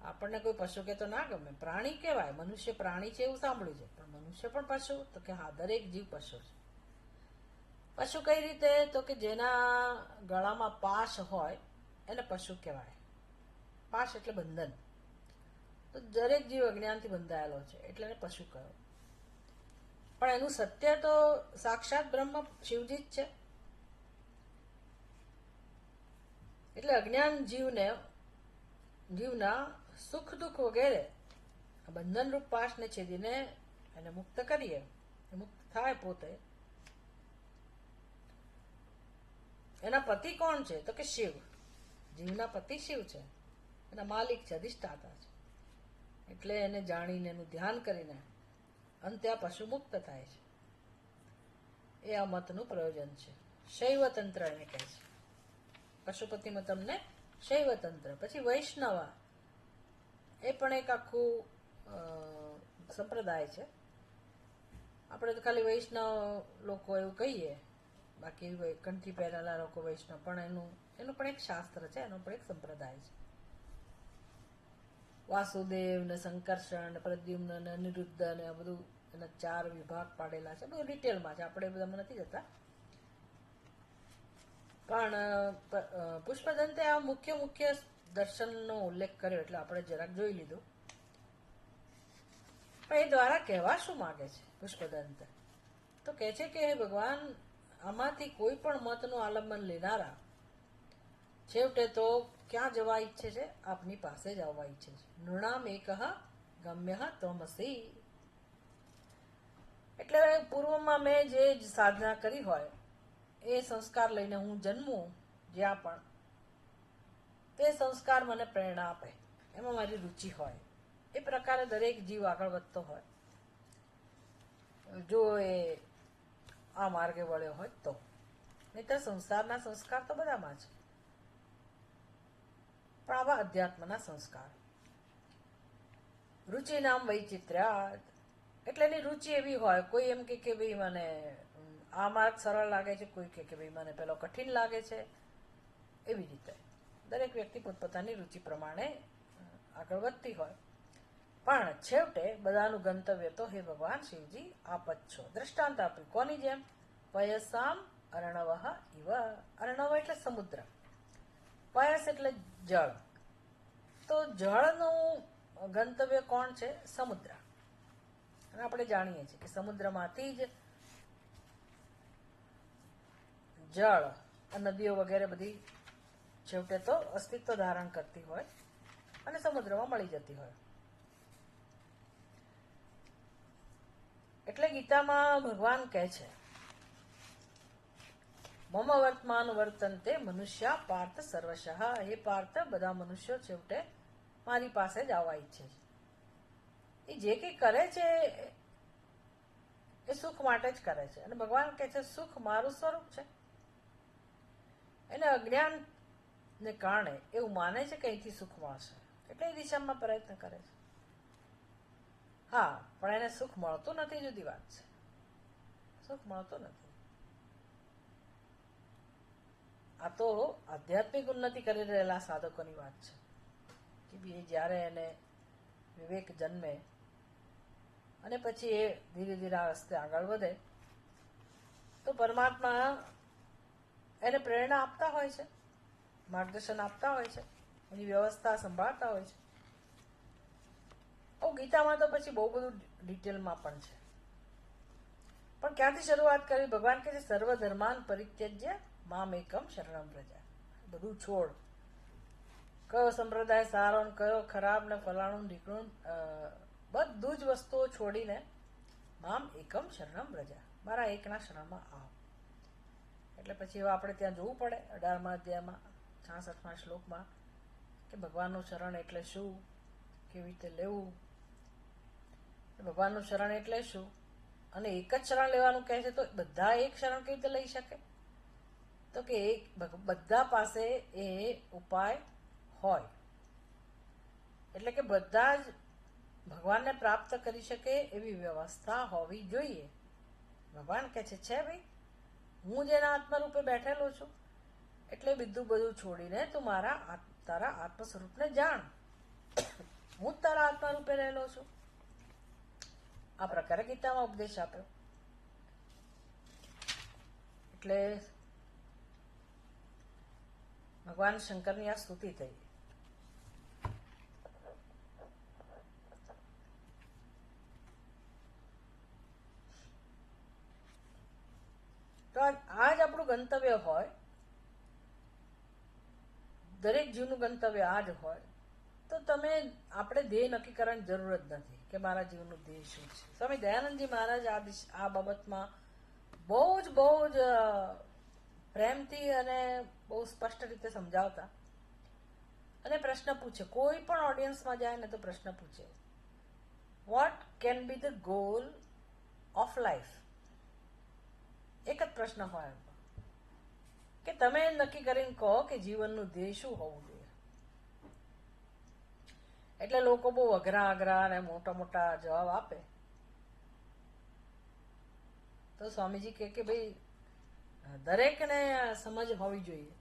આપણને કોઈ પશુ કે તો ના ગમે, પ્રાણી કહેવાય. મનુષ્ય પ્રાણી છે એવું સાંભળ્યું છે, પણ મનુષ્ય પણ પશુ? તો કે હા, દરેક જીવ પશુ છે. પશુ કઈ રીતે? તો કે જેના ગળામાં પાશ હોય એને પશુ કહેવાય. પાશ એટલે બંધન. તો દરેક જીવ અજ્ઞાનથી બંધાયેલો છે એટલે એને પશુ કહ્યો. પણ એનું સત્ય તો સાક્ષાત બ્રહ્મ શિવજી જ છે. એટલે અજ્ઞાન જીવના સુખ દુઃખ વગેરે બંધનરૂપ પાશને છેદીને એને મુક્ત કરીએ, મુક્ત થાય પોતે. એના પતિ કોણ છે? તો કે શિવ. જીવના પતિ શિવ છે, એના માલિક છે, અધિષ્ઠાતા છે. એટલે એને જાણીને એનું ધ્યાન કરીને અંતે આ પશુ મુક્ત થાય છે. એ આ મતનું પ્રયોજન છે. શૈવ તંત્ર એને કહે છે. પશુપતિમાં તમને શૈવ તંત્ર. પછી વૈષ્ણવ, એ પણ એક આખું સંપ્રદાય છે. આપણે તો ખાલી વૈષ્ણવ લોકો એવું કહીએ, બાકી કંઠી પહેરેલા લોકો વૈષ્ણવ, પણ એનું પણ એક શાસ્ત્ર છે, એનો પણ એક સંપ્રદાય છે. વાસુદેવ ને સંકર્ષણ ને પ્રદ્યુમ્ન ને અનિરુદ્ધ ને આ બધું એના 4 વિભાગ પાડેલા છે. બધું ડિટેલમાં છે, આપણે બધામાં નથી જતા. પણ પુષ્પદંતે આ મુખ્ય દર્શનનો ઉલ્લેખ કર્યો એટલે આપણે જરાક જોઈ લીધું. પણ એ દ્વારા કહેવા શું માગે છે પુષ્પદંત? તો કહે છે કે હે ભગવાન, આમાંથી કોઈ પણ મતનું આલંબન લેનારા છેવટે તો ક્યાં જવા ઈચ્છે છે? આપની પાસે જ આવવા ઈચ્છે છે. નૃણામ એકઃ ગમ્યઃ ત્વમસી. એટલે પૂર્વમાં મેં જે સાધના કરી હોય એ સંસ્કાર લઈને હું જન્મું જ્યાં પણ, તે સંસ્કાર મને પ્રેરણા આપે, એમાં મારી રુચિ હોય. એ પ્રકારે દરેક જીવ આગળ વધતો હોય, જો એ આ માર્ગે વળ્યો હોય તો. નહીતર સંસારના સંસ્કાર તો બધામાં છે, પણ આવા અધ્યાત્મના સંસ્કાર. રુચિ નામ વૈચિત્ર્યાત. એટલે એની રુચિ એવી હોય, કોઈ એમ કે ભાઈ મને આ માર્ગ સરળ લાગે છે, કોઈ કે ભાઈ મને પેલો કઠિન લાગે છે. એવી રીતે દરેક વ્યક્તિ પોતપોતાની રુચિ પ્રમાણે આગળ વધતી હોય. પણ છેવટે બધાનું ગંતવ્ય તો હે ભગવાન શિવજી આપ જ છો. દ્રષ્ટાંત આપ્યું કોની જેમ? પયસામ અર્ણવ ઇવ. અર્ણવ એટલે સમુદ્ર, પયસ એટલે જળ. તો જળનું ગંતવ્ય કોણ છે? સમુદ્ર. અને આપણે જાણીએ છીએ કે સમુદ્રમાંથી જ જળ, નદીઓ વગેરે બધી છેવટે તો અસ્તિત્વ ધારણ કરતી હોય અને સમુદ્રમાં મળી જતી હોય. એટલે ગીતામાં ભગવાન કહે છે, મમ વર્તમાન વર્તન્તે મનુષ્યા પાર્થ સર્વશઃ. હે પાર્થ, બધા મનુષ્યો છેવટે મારી પાસે જ આવવા ઈચ્છે છે. એ જે કંઈ કરે છે એ સુખ માટે જ કરે છે. અને ભગવાન કહે છે સુખ મારું સ્વરૂપ છે. એને અજ્ઞાન ને કારણે એવું માને છે કે અહીંથી સુખ મળશે, એટલે એ દિશામાં પ્રયત્ન કરે છે. હા, પણ એને સુખ મળતું નથી, જુદી વાત છે. સુખ મળતું નથી. આ તો આધ્યાત્મિક ઉન્નતિ કરી રહેલા સાધકોની વાત છે કે ભાઈ જ્યારે એને વિવેક જન્મે અને પછી એ ધીરે ધીરે આ રસ્તે આગળ વધે તો પરમાત્મા એને પ્રેરણા આપતા હોય છે, માર્ગદર્શન આપતા હોય છે, એની વ્યવસ્થા સંભાળતા હોય છે. ગીતામાં તો પછી બહુ બધું ડિટેલમાં પણ છે. પણ ક્યાંથી શરૂઆત કરી? ભગવાન કહે છે સર્વ ધર્માન પરિત્યજ્ય મામ એકમ શરણમ વ્રજ. બધું છોડ. કયો સંપ્રદાય સારો ને કયો ખરાબ ને ફલાણું ઢીકણું, બધું જ વસ્તુઓ છોડીને મામ એકમ શરણમ વ્રજ, મારા એકના શરણમાં આવ. એટલે પછી આપણે ત્યાં જોવું પડે 18મા અધ્યાયમાં 66મા શ્લોકમાં કે ભગવાનનું શરણ એટલે શું, કેવી રીતે લેવું. ભગવાનનું શરણ એટલે શું? અને એક જ શરણ લેવાનું કહે છે, તો બધા એક શરણ કેવી રીતે લઈ શકે? તો કે બધા પાસે એ ઉપાય હોય, એટલે કે બધા જ ભગવાનને પ્રાપ્ત કરી શકે એવી વ્યવસ્થા હોવી જોઈએ. ભગવાન કહે છે ભાઈ, હું જેના આત્મરૂપે બેઠેલો છું, એટલે બધું છોડીને તું તારા આત્મ સ્વરૂપને જાણ. હું જ તારા આત્મરૂપે રહેલો છું. આ પ્રકારે ગીતામાં ઉપદેશ આપ્યો. એટલે ભગવાન શંકરની આ સ્તુતિ થઈ. તો આ જ આપણું ગંતવ્ય હોય, દરેક જીવનું ગંતવ્ય આ જ હોય, તો આપણે ધ્યેય નક્કી કરવાની જરૂર જ નથી કે મારા જીવનનું ધ્યેય શું છે. સ્વામી દયાનંદજી મહારાજ આ બાબતમાં બહુ જ પ્રેમથી અને બહુ સ્પષ્ટ રીતે સમજાવતા. અને પ્રશ્ન પૂછે, કોઈ પણ ઓડિયન્સમાં જાય ને તો પ્રશ્ન પૂછે, what can be the goal of life? એક જ પ્રશ્ન હોય કે તમે નક્કી કરીને કહો કે જીવનનું ધ્યેય શું હોવું જોઈએ. એટલે લોકો બહુ અઘરા અને મોટા જવાબ આપે તો સ્વામીજી કે ભાઈ દરેકને સમજ હોવી જોઈએ,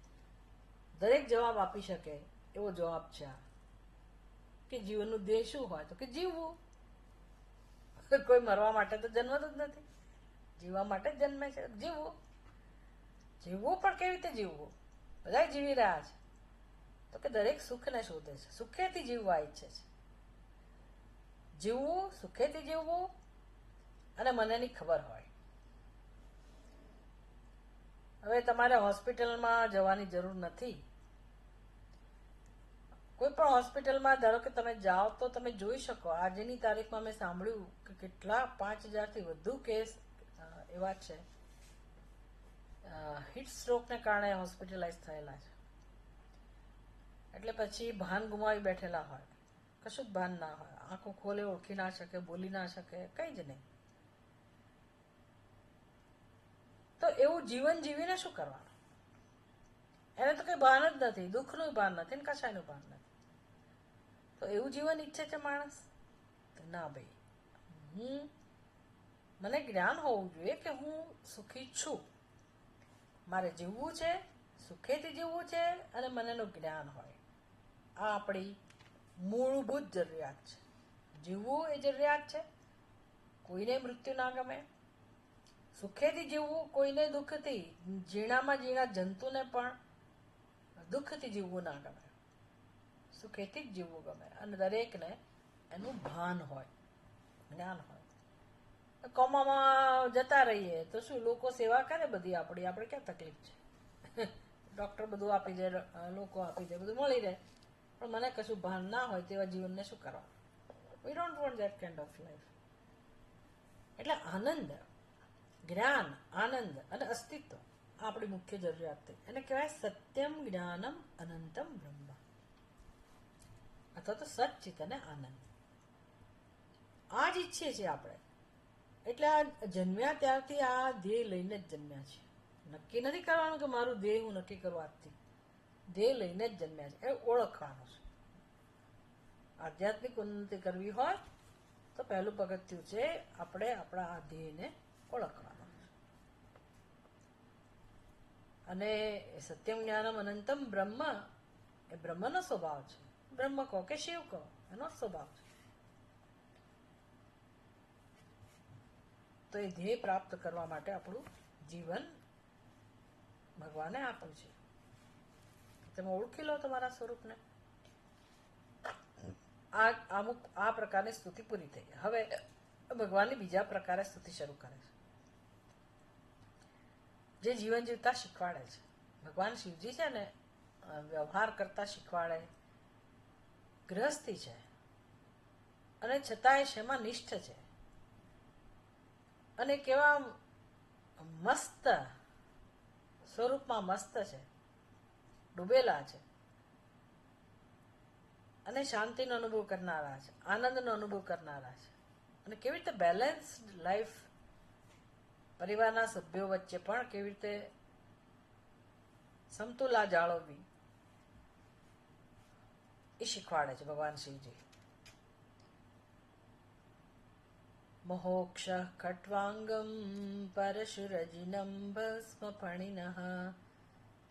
દરેક જવાબ આપી શકે એવો જવાબ છે આ, કે જીવનનું ધ્યેય શું હોય તો કે જીવવું. કોઈ મરવા માટે તો જન્મતું જ નથી, જીવવા માટે જ જન્મે છે. જીવવું પણ કેવી રીતે જીવવું? બધા જીવી રહ્યા છે તો કે દરેક સુખને શોધે છે, સુખેથી જીવવા ઈચ્છે છે. જીવવું, સુખેથી જીવવું અને મનેની ખબર હોય. હવે તમારે હોસ્પિટલમાં જવાની જરૂર નથી. કોઈ પણ હોસ્પિટલમાં ધારો કે તમે જાઓ તો તમે જોઈ શકો, આજની તારીખમાં મેં સાંભળ્યું કે કેટલા 5000થી વધુ કેસ એવા છે હીટ સ્ટ્રોકને કારણે હોસ્પિટલાઇઝ થયેલા છે. એટલે પછી ભાન ગુમાવી બેઠેલા હોય, કશું જ ભાન ના હોય, આંખો ખોલે ઓળખી ના શકે, બોલી ના શકે, કંઈ જ નહીં. તો એવું જીવન જીવીને શું કરવાનું? એને તો કઈ ભાન જ નથી, દુઃખનું ભાન નથી ને કશાયનું ભાન નથી. તો એવું જીવન ઈચ્છે છે માણસ? ના ભાઈ, મને જ્ઞાન હોવું જોઈએ કે હું સુખી છું, મારે જીવવું છે, સુખેથી જીવવું છે અને મનેનું જ્ઞાન હોય. આ આપણી મૂળભૂત જરૂરિયાત છે. જીવવું એ જરૂરિયાત છે. કોઈને મૃત્યુ ના ગમે. સુખેથી જીવવું, કોઈને દુઃખથી, ઝીણામાં ઝીણા જંતુને પણ દુઃખથી જીવવું ના ગમે, સુખેથી જ જીવવું ગમે. અને દરેકને એનું ભાન હોય, જ્ઞાન હોય. કોમામાં જતા રહીએ તો શું, લોકો સેવા કરે બધી આપણી, આપણે ક્યાં તકલીફ છે? ડોક્ટર બધું આપી દે, લોકો આપી દે, બધું મળી રહે, પણ મને કશું ભાન ના હોય તેવા જીવનને શું કરવાનું? We don't want that kind of life. એટલે આનંદ, જ્ઞાન, આનંદ અને અસ્તિત્વ આપણી મુખ્ય જરૂરિયાત થઈ. એને કહેવાય સત્યમ જ્ઞાનમ અનંતમ બ્રહ્મ, અથવા તો સચ્ચિત અને આનંદ. આ જ ઈચ્છીએ છીએ આપણે. એટલે આ જન્મ્યા ત્યારથી આ ધ્યેય લઈને જ જન્મ્યા છે. નક્કી નથી કરવાનું કે મારું ધ્યેય હું નક્કી કરું આજથી, ધ્યેય લઈને જ જન્મ્યા છે. એ ઓળખવાનું છે. આધ્યાત્મિક ઉન્નતિ કરવી હોય તો પહેલું પગથિયું છે આપણે આપણા આ ધ્યેયને ઓળખવાનું. અને સત્યમ જ્ઞાનમ અનંતમ બ્રહ્મ એ બ્રહ્મનો સ્વભાવ છે. બ્રહ્મ કહો કે શિવ કહો, એનો સ્વભાવ છે. તો એ ધ્યેય પ્રાપ્ત કરવા માટે આપણું જીવન ભગવાને આપ્યું છે. તમે ઓળખી લો તમારા સ્વરૂપને. આ પ્રકારની સ્તુતિ પૂરી થઈ. હવે ભગવાનની બીજા પ્રકારે સ્તુતિ શરૂ કરે છે, જે જીવન જીવતા શીખવાડે છે. ભગવાન શિવજી છે ને વ્યવહાર કરતા શીખવાડે, ગૃહસ્થી છે અને છતાંય શેમાં નિષ્ઠ છે, અને કેવા મસ્ત સ્વરૂપમાં મસ્ત છે, ડૂબેલા છે, અને શાંતિનો અનુભવ કરનારા છે, આનંદનો અનુભવ કરનારા છે. અને કેવી રીતે બેલેન્સ્ડ લાઈફ, પરિવારના સભ્યો વચ્ચે પણ કેવી રીતે સમતુલા જાળવવી એ શીખવાડે છે ભગવાન શિવજી. મહોક્ષ ખટ્વાંગમ પરશુરજિનમ ભસ્મ ફણિનઃ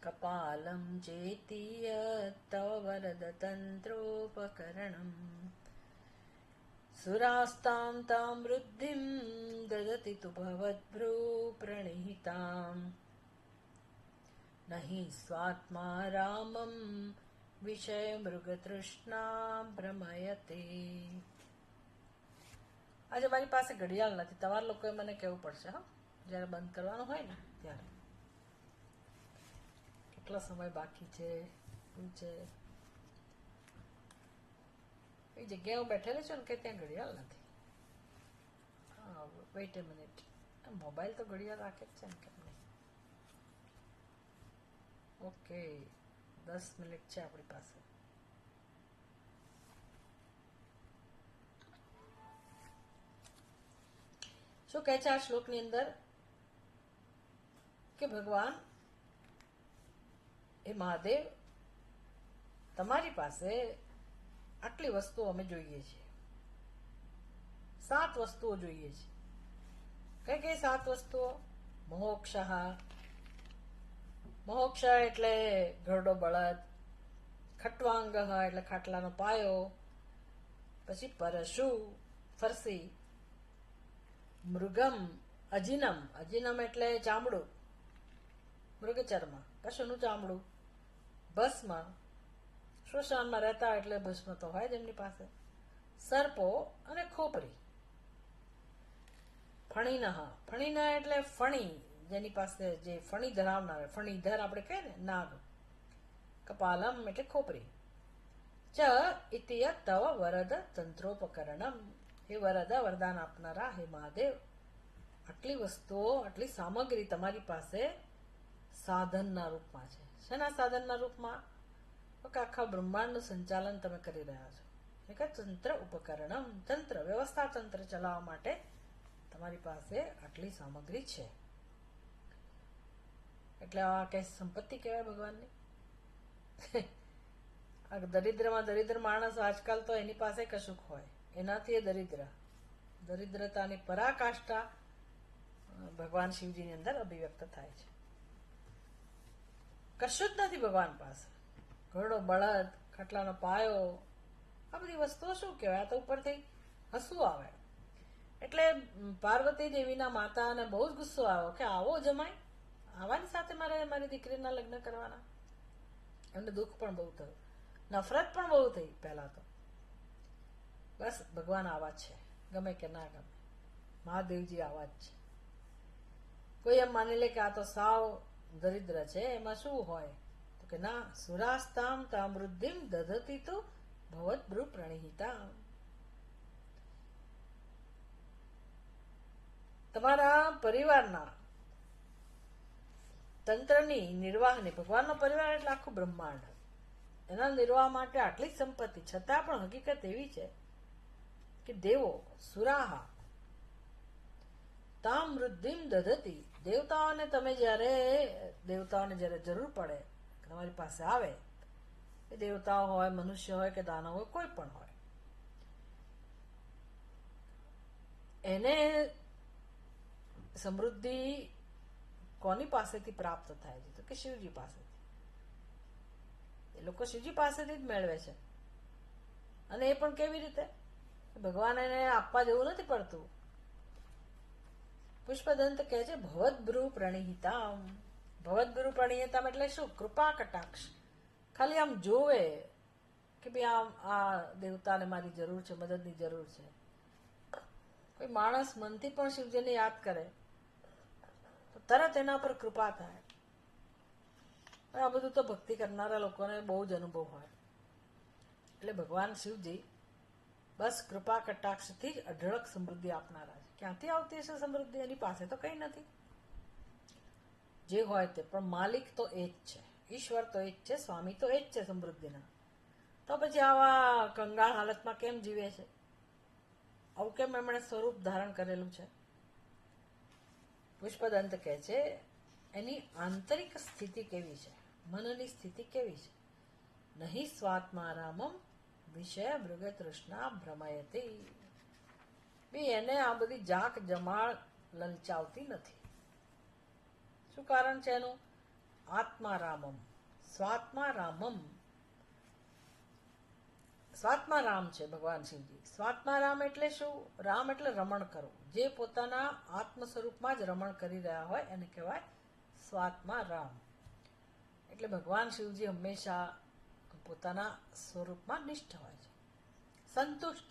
કપાલમ ચેતીય તવ વરદ તંત્રોપકરણમ સુરાસ્તામ તામ વૃદ્ધિમ દદતિ તુ ભવદ્ભ્રૂ પ્રણિહિતામ નહીં સ્વાત્મા રામમ વિષય મૃગતૃષ્ણા ભ્રમયતે. આજે મારી પાસે ઘડિયાળ નથી, તમારા લોકોએ મને કહેવું પડશે હા, જ્યારે બંધ કરવાનું હોય ને ત્યારે કેટલો સમય બાકી છે, શું છે. એ જગ્યાએ હું બેઠેલી છું ને કે ત્યાં ઘડિયાળ નથી. હા, વેઇટ એ મિનિટ. મોબાઈલ તો ઘડિયાળ રાખે જ છે ને કેમ નહીં. ઓકે, 10 મિનિટ છે આપણી પાસે. શું કહે છે આ શ્લોકની અંદર કે ભગવાન એ મહાદેવ, તમારી પાસે આટલી વસ્તુઓ અમે જોઈએ છીએ, 7 વસ્તુઓ જોઈએ છે. કઈ કઈ 7 વસ્તુઓ? મોક્ષ, મોક્ષ એટલે ઘરડો બળદ, ખટ્વાંગ એટલે ખાટલાનો પાયો, પછી પરશુ ફરસી, મૃગમ અજીનમ, અજીનમ એટલે ચામડું, મૃગચર્મ પશુનું ચામડું, ભસ્મ શ્મશાનમાં રહેતા એટલે ભસ્મ તો હોય જ એમની પાસે, સર્પો અને ખોપરી. ફણીનઃ, ફણીનઃ એટલે ફણી, જેની પાસે જે ફણી ધરાવનાર, ફણીધર આપણે કહીએ ને નાગ. કપાલમ એટલે ખોપરી. ચ ઇતિય તવ વરદ તંત્રોપકરણમ, હે વરદ વરદાન આપનારા, હે મહાદેવ, આટલી વસ્તુઓ, આટલી સામગ્રી તમારી પાસે સાધનના રૂપમાં છે. શેના સાધનના રૂપમાં? તો કે આખા બ્રહ્માંડનું સંચાલન તમે કરી રહ્યા છો. એક તંત્ર ઉપકરણમ, તંત્ર વ્યવસ્થા, તંત્ર ચલાવવા માટે તમારી પાસે આટલી સામગ્રી છે. એટલે આ કઈ સંપત્તિ કહેવાય ભગવાનની? દરિદ્રમાં દરિદ્ર માણસ આજકાલ તો એની પાસે કશુંક હોય, એનાથી એ દરિદ્રતાની પરાકાષ્ઠા ભગવાન શિવજીની અંદર અભિવ્યક્ત થાય છે. કશું જ નથી ભગવાન પાસે. ઘોડો બળદ, ખાટલાનો પાયો, આ બધી વસ્તુઓ શું કહેવાય? આ તો ઉપરથી હસવું આવે. એટલે પાર્વતી દેવીના માતાને બહુ જ ગુસ્સો આવ્યો કે આવો જમાય, આવાની સાથે મારે મારી દીકરીના લગ્ન કરવાના. એમને દુઃખ પણ બહુ થયું, નફરત પણ બહુ થઈ પહેલા તો. બસ ભગવાન આવા જ છે, ગમે કે ના ગમે, મહાદેવજી આવા જ છે. કોઈ એમ માની લે કે આ તો સાવ દરિદ્ર છે, એમાં શું હોય? તો કે ના, સુરાસ્તામ તામૃદ્ધિમ દધતી તો ભવત ભ્રુ પ્રણિહિતા. તમારા પરિવારના તંત્રની નિર્વાહની, ભગવાનનો પરિવાર એટલે આખું બ્રહ્માંડ, એના નિર્વાહ માટે આટલી સંપત્તિ છતાં પણ હકીકત એવી છે કે દેવો સુરાહા તામ વૃદ્ધિમ દધતી, દેવતાઓને જ્યારે જરૂર પડે, તમારી પાસે આવે, એ દેવતાઓ હોય, મનુષ્ય હોય કે દાનવ હોય, કોઈ પણ હોય, એને સમૃદ્ધિ કોની પાસેથી પ્રાપ્ત થાય છે? તો કે શિવજી પાસેથી. એ લોકો શિવજી પાસેથી જ મેળવે છે. અને એ પણ કેવી રીતે? ભગવાન એને આપવા જેવું નથી પડતું. પુષ્પદંત કહે છે ભવદ્ભ્રુ પ્રણિહિતામ. ભવદ્ભ્રુ પ્રણિહિતામ એટલે શું? કૃપા કટાક્ષ. ખાલી આમ જોવે કે ભાઈ આમ આ દેવતાને મારી જરૂર છે, મદદની જરૂર છે. કોઈ માણસ મનથી પણ શિવજીને યાદ કરે તો તરત એના પર કૃપા થાય. આ બધું તો ભક્તિ કરનારા લોકોને બહુ જ અનુભવ હોય. એટલે ભગવાન શિવજી બસ કૃપા કટાક્ષથી જ અઢળક સમૃદ્ધિ આપનારા છે. ક્યાંથી આવતી હશે સમૃદ્ધિ? એની પાસે તો કંઈ નથી. જે હોય તે, પણ માલિક તો એ જ છે, ઈશ્વર તો એ જ છે, સ્વામી તો એ જ છે સમૃદ્ધિના. તો પછી આવા કંગાળ હાલતમાં કેમ જીવે છે? આવું કેમ એમણે સ્વરૂપ ધારણ કરેલું છે? પુષ્પદંત કહે છે એની આંતરિક સ્થિતિ કેવી છે, મનની સ્થિતિ કેવી છે? નહીં સ્વાત્મારામમ વિષય મૃગ તૃષ્ણા ભ્રમયતી. બી એને આ બધી જાક જમાળ લલચાવતી નથી. શું કારણ છે એનું? આત્મારામમ, સ્વાત્મારામમ. સ્વાત્મા રામ છે ભગવાન શિવજી. સ્વાત્મા રામ એટલે શું? રામ એટલે રમણ કરવું. જે પોતાના આત્મ સ્વરૂપમાં જ રમણ કરી રહ્યા હોય એને કહેવાય સ્વાત્મા રામ. એટલે ભગવાન શિવજી હંમેશા પોતાના સ્વરૂપમાં નિષ્ઠ હોય છે, સંતુષ્ટ.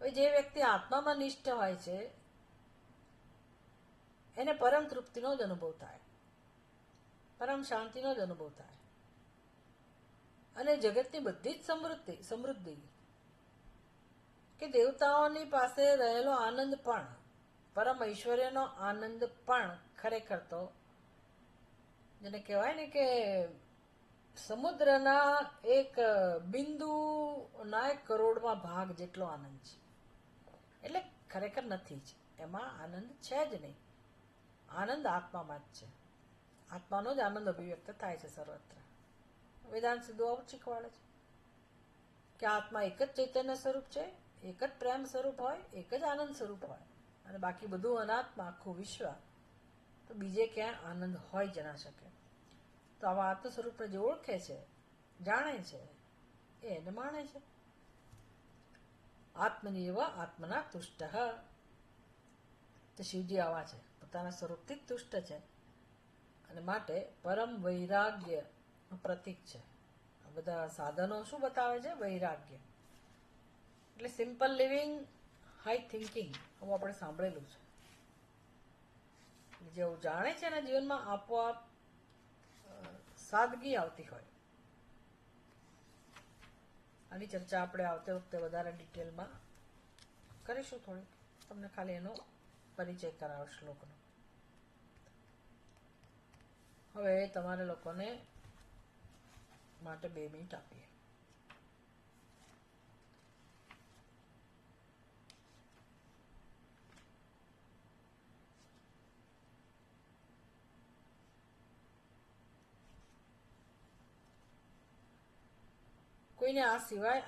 હવે જે વ્યક્તિ આત્મામાં નિષ્ઠ હોય છે એને પરમ તૃપ્તિનો જ અનુભવ થાય, પરમ શાંતિનો જ અનુભવ થાય, અને જગતની બધી જ સમૃદ્ધિ કે દેવતાઓની પાસે રહેલો આનંદ પણ, પરમ ઐશ્વર્યનો આનંદ પણ ખરેખર તો જેને કહેવાય ને કે સમુદ્રના એક બિંદુના 1 કરોડમાં ભાગ જેટલો આનંદ છે. એટલે ખરેખર નથી જ, એમાં આનંદ છે જ નહીં. આનંદ આત્મામાં જ છે, આત્માનો જ આનંદ અભિવ્યક્ત થાય છે સર્વત્ર. વેદાંત સીધું આવું શીખવાડે છે કે આત્મા એક જ ચૈતન્ય સ્વરૂપ છે, એક જ પ્રેમ સ્વરૂપ હોય, એક જ આનંદ સ્વરૂપ હોય, અને બાકી બધું અનાત્મા, આખું વિશ્વ, તો બીજે ક્યાંય આનંદ હોય જ ના શકે. તો આવા આત્મ સ્વરૂપને જે ઓળખે છે, જાણે છે, એ એને માણે છે. આત્મનિયવ આત્મના તુષ્ટ. તો શિવજી આવા છે, પોતાના સ્વરૂપથી જ તુષ્ટ છે, અને માટે પરમ વૈરાગ્ય પ્રતીક છે. આ બધા સાધનો શું બતાવે છે? વૈરાગ્ય એટલે સિમ્પલ લિવિંગ, હાઈ થિંકિંગ. આવું આપણે સાંભળેલું છે. જેવું જાણે છે એના જીવનમાં આપોઆપ સાદગી આવતી હોય. આની ચર્ચા આપણે આવતી વખતે વધારે ડિટેલમાં કરીશું. થોડીક તમને ખાલી એનો પરિચય કરાવો શ્લોકનો. હવે તમારે લોકોને માટે 2 મિનિટ આપીએ. કોઈને આ સિવાય,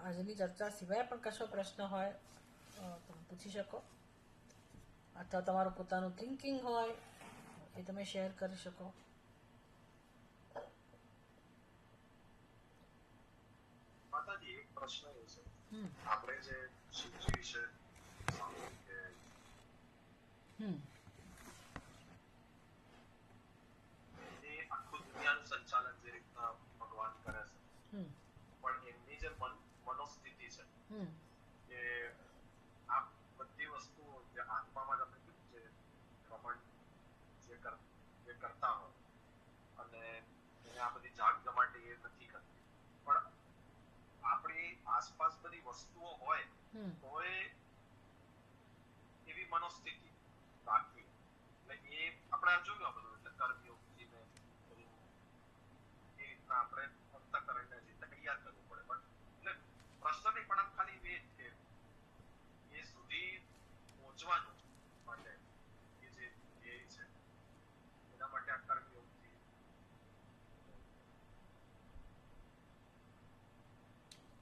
આજની ચર્ચા સિવાય પણ કશો પ્રશ્ન હોય તમે પૂછી શકો, અથવા તમારું પોતાનું થિંકિંગ હોય એ તમે શેર કરી શકો. માતાજી, એક પ્રશ્ન એ છે, આપણે જે શિવજી વિશે સાંભળ્યું કે એ આખું દુનિયાનું સંચાલન જે રીતના ભગવાન કરે છે, પણ એમની જે મનોસ્થિતિ છે કે આ બધી વસ્તુઓ જે આત્મામાં આપણે કીધું છે, ઘમંડ જે કરતા હોય અને એને આ બધી જાગ જમાટી એ નથી કરતી, પણ આપણી આસપાસ બધી વસ્તુઓ હોય તો એવી મનોસ્થિતિ રાખવી. એટલે એ આપણે જોયું આ બધું, એટલે કર્મયોગજીને બધું એ રીતના આપણે અંતઃકરણને તૈયાર કરવું પડે. પણ એટલે પ્રશ્ન નહીં, પણ આમ ખાલી એ કે એ સુધી પહોંચવાનું માટે એ જે ધ્યેય છે એના માટે આ કર્મયોગથી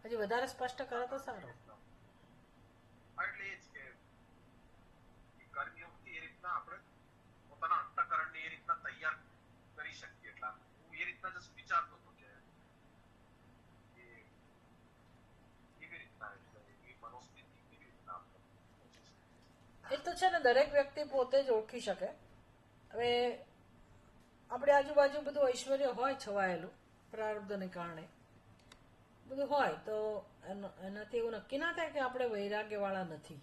હજી વધારે સ્પષ્ટ કરો તો સારું. એટલે એ જ કે કર્મયોગથી એ રીતના આપણે પોતાના અંતઃકરણને એ રીતના તૈયાર કરી શકીએ. એટલે હું એ રીતના જ વિચારતો હતો કે કેવી રીતના, એટલે એવી મનોસ્થિતિ કેવી રીતના આપણે પહોંચી શકીએ. એ તો છે ને, દરેક વ્યક્તિ પોતે જ ઓળખી શકે. હવે આપણે આજુબાજુ બધું ઐશ્વર્ય હોય છવાયેલું, પ્રારબ્ધને કારણે બધું હોય, તો એનાથી એવું નક્કી ના થાય કે આપણે વૈરાગ્યવાળા નથી.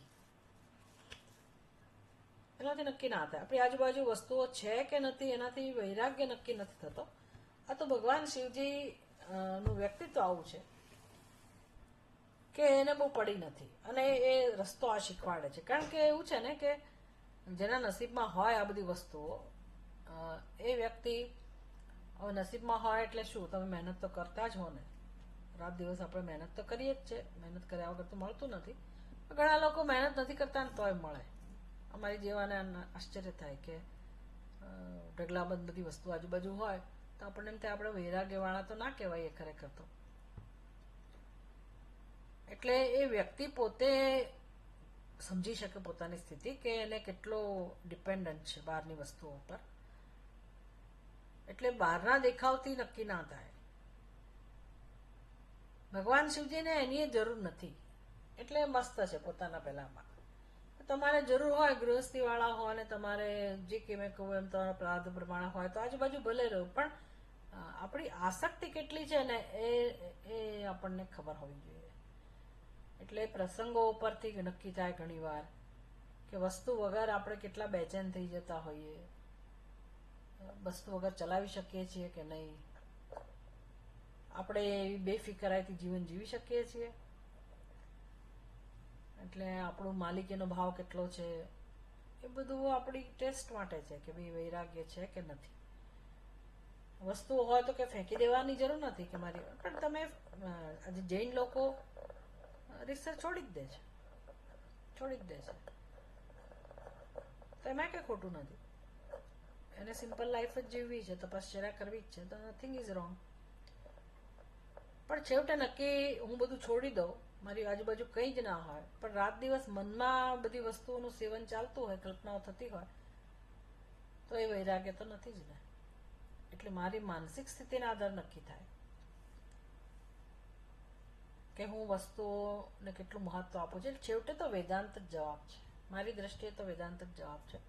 એનાથી નક્કી ના થાય. આપણી આજુબાજુ વસ્તુઓ છે કે નથી, એનાથી વૈરાગ્ય નક્કી નથી થતો. આ તો ભગવાન શિવજી નું વ્યક્તિત્વ આવું છે કે એને બહુ પડી નથી, અને એ રસ્તો આ શીખવાડે છે. કારણ કે એવું છે ને કે જેના નસીબમાં હોય આ બધી વસ્તુઓ, એ વ્યક્તિ હવે નસીબમાં હોય એટલે શું, તમે મહેનત તો કરતા જ હો ને. રાત દિવસ આપણે મહેનત તો કરીએ જ છે, મહેનત કર્યા વગર તો મળતું નથી. ઘણા લોકો મહેનત નથી કરતા ને તોય મળે. અમારી જેવાને આશ્ચર્ય થાય કે ઢગલાબંધ બધી વસ્તુ આજુબાજુ હોય તો આપણને એમ થાય આપણે વૈરાગ્યવાળા તો ના કહેવાય ખરેખર તો. એટલે એ વ્યક્તિ પોતે સમજી શકે પોતાની સ્થિતિ, કે એને કેટલો ડિપેન્ડન્ટ છે બહારની વસ્તુઓ પર. એટલે બહારના દેખાવથી નક્કી ના થાય. ભગવાન શિવજીને એની જરૂર નથી, એટલે મસ્ત છે પોતાના પહેલામાં. તમારે જરૂર હોય, ગૃહસ્થી વાળા હોય અને તમારે જે કે મેં કહું એમ તમારા પ્રાર્થ પ્રમાણે હોય તો આજુબાજુ ભલે રહ્યું, પણ આપણી આસક્તિ કેટલી છે ને એ આપણને ખબર હોવી જોઈએ. એટલે પ્રસંગો ઉપરથી નક્કી થાય ઘણી વાર કે વસ્તુ વગર આપણે કેટલા બેચેન થઈ જતા હોઈએ, વસ્તુ વગર ચલાવી શકીએ છીએ કે નહીં, આપણે એવી બેફિકરાઈથી જીવન જીવી શકીએ છીએ. એટલે આપણું માલિકીનો ભાવ કેટલો છે એ બધું આપણી ટેસ્ટ માટે છે કે ભાઈ વૈરાગ્ય છે કે નથી. વસ્તુઓ હોય તો કે ફેંકી દેવાની જરૂર નથી કે મારી, પણ તમે આજે જૈન લોકો રિસર્ચ છોડી જ દે છે, તો એમાં કંઈ ખોટું નથી. એને સિમ્પલ લાઈફ જ જીવવી છે, તપશ્ચર્યા કરવી જ છે, તો નથિંગ ઇઝ રોંગ. પણ છેવટે નક્કી હું બધું છોડી દઉં, મારી આજુબાજુ કંઈ જ ના હોય, પણ રાત દિવસ મનમાં બધી વસ્તુઓનું સેવન ચાલતું હોય, કલ્પનાઓ થતી હોય, તો એ વૈરાગ્ય તો નથી જ ને. એટલે મારી માનસિક સ્થિતિના આધાર નક્કી થાય કે હું વસ્તુઓને કેટલું મહત્વ આપું છું. છેવટે તો વેદાંત જ જવાબ છે, મારી દ્રષ્ટિએ તો વેદાંત જ જવાબ છે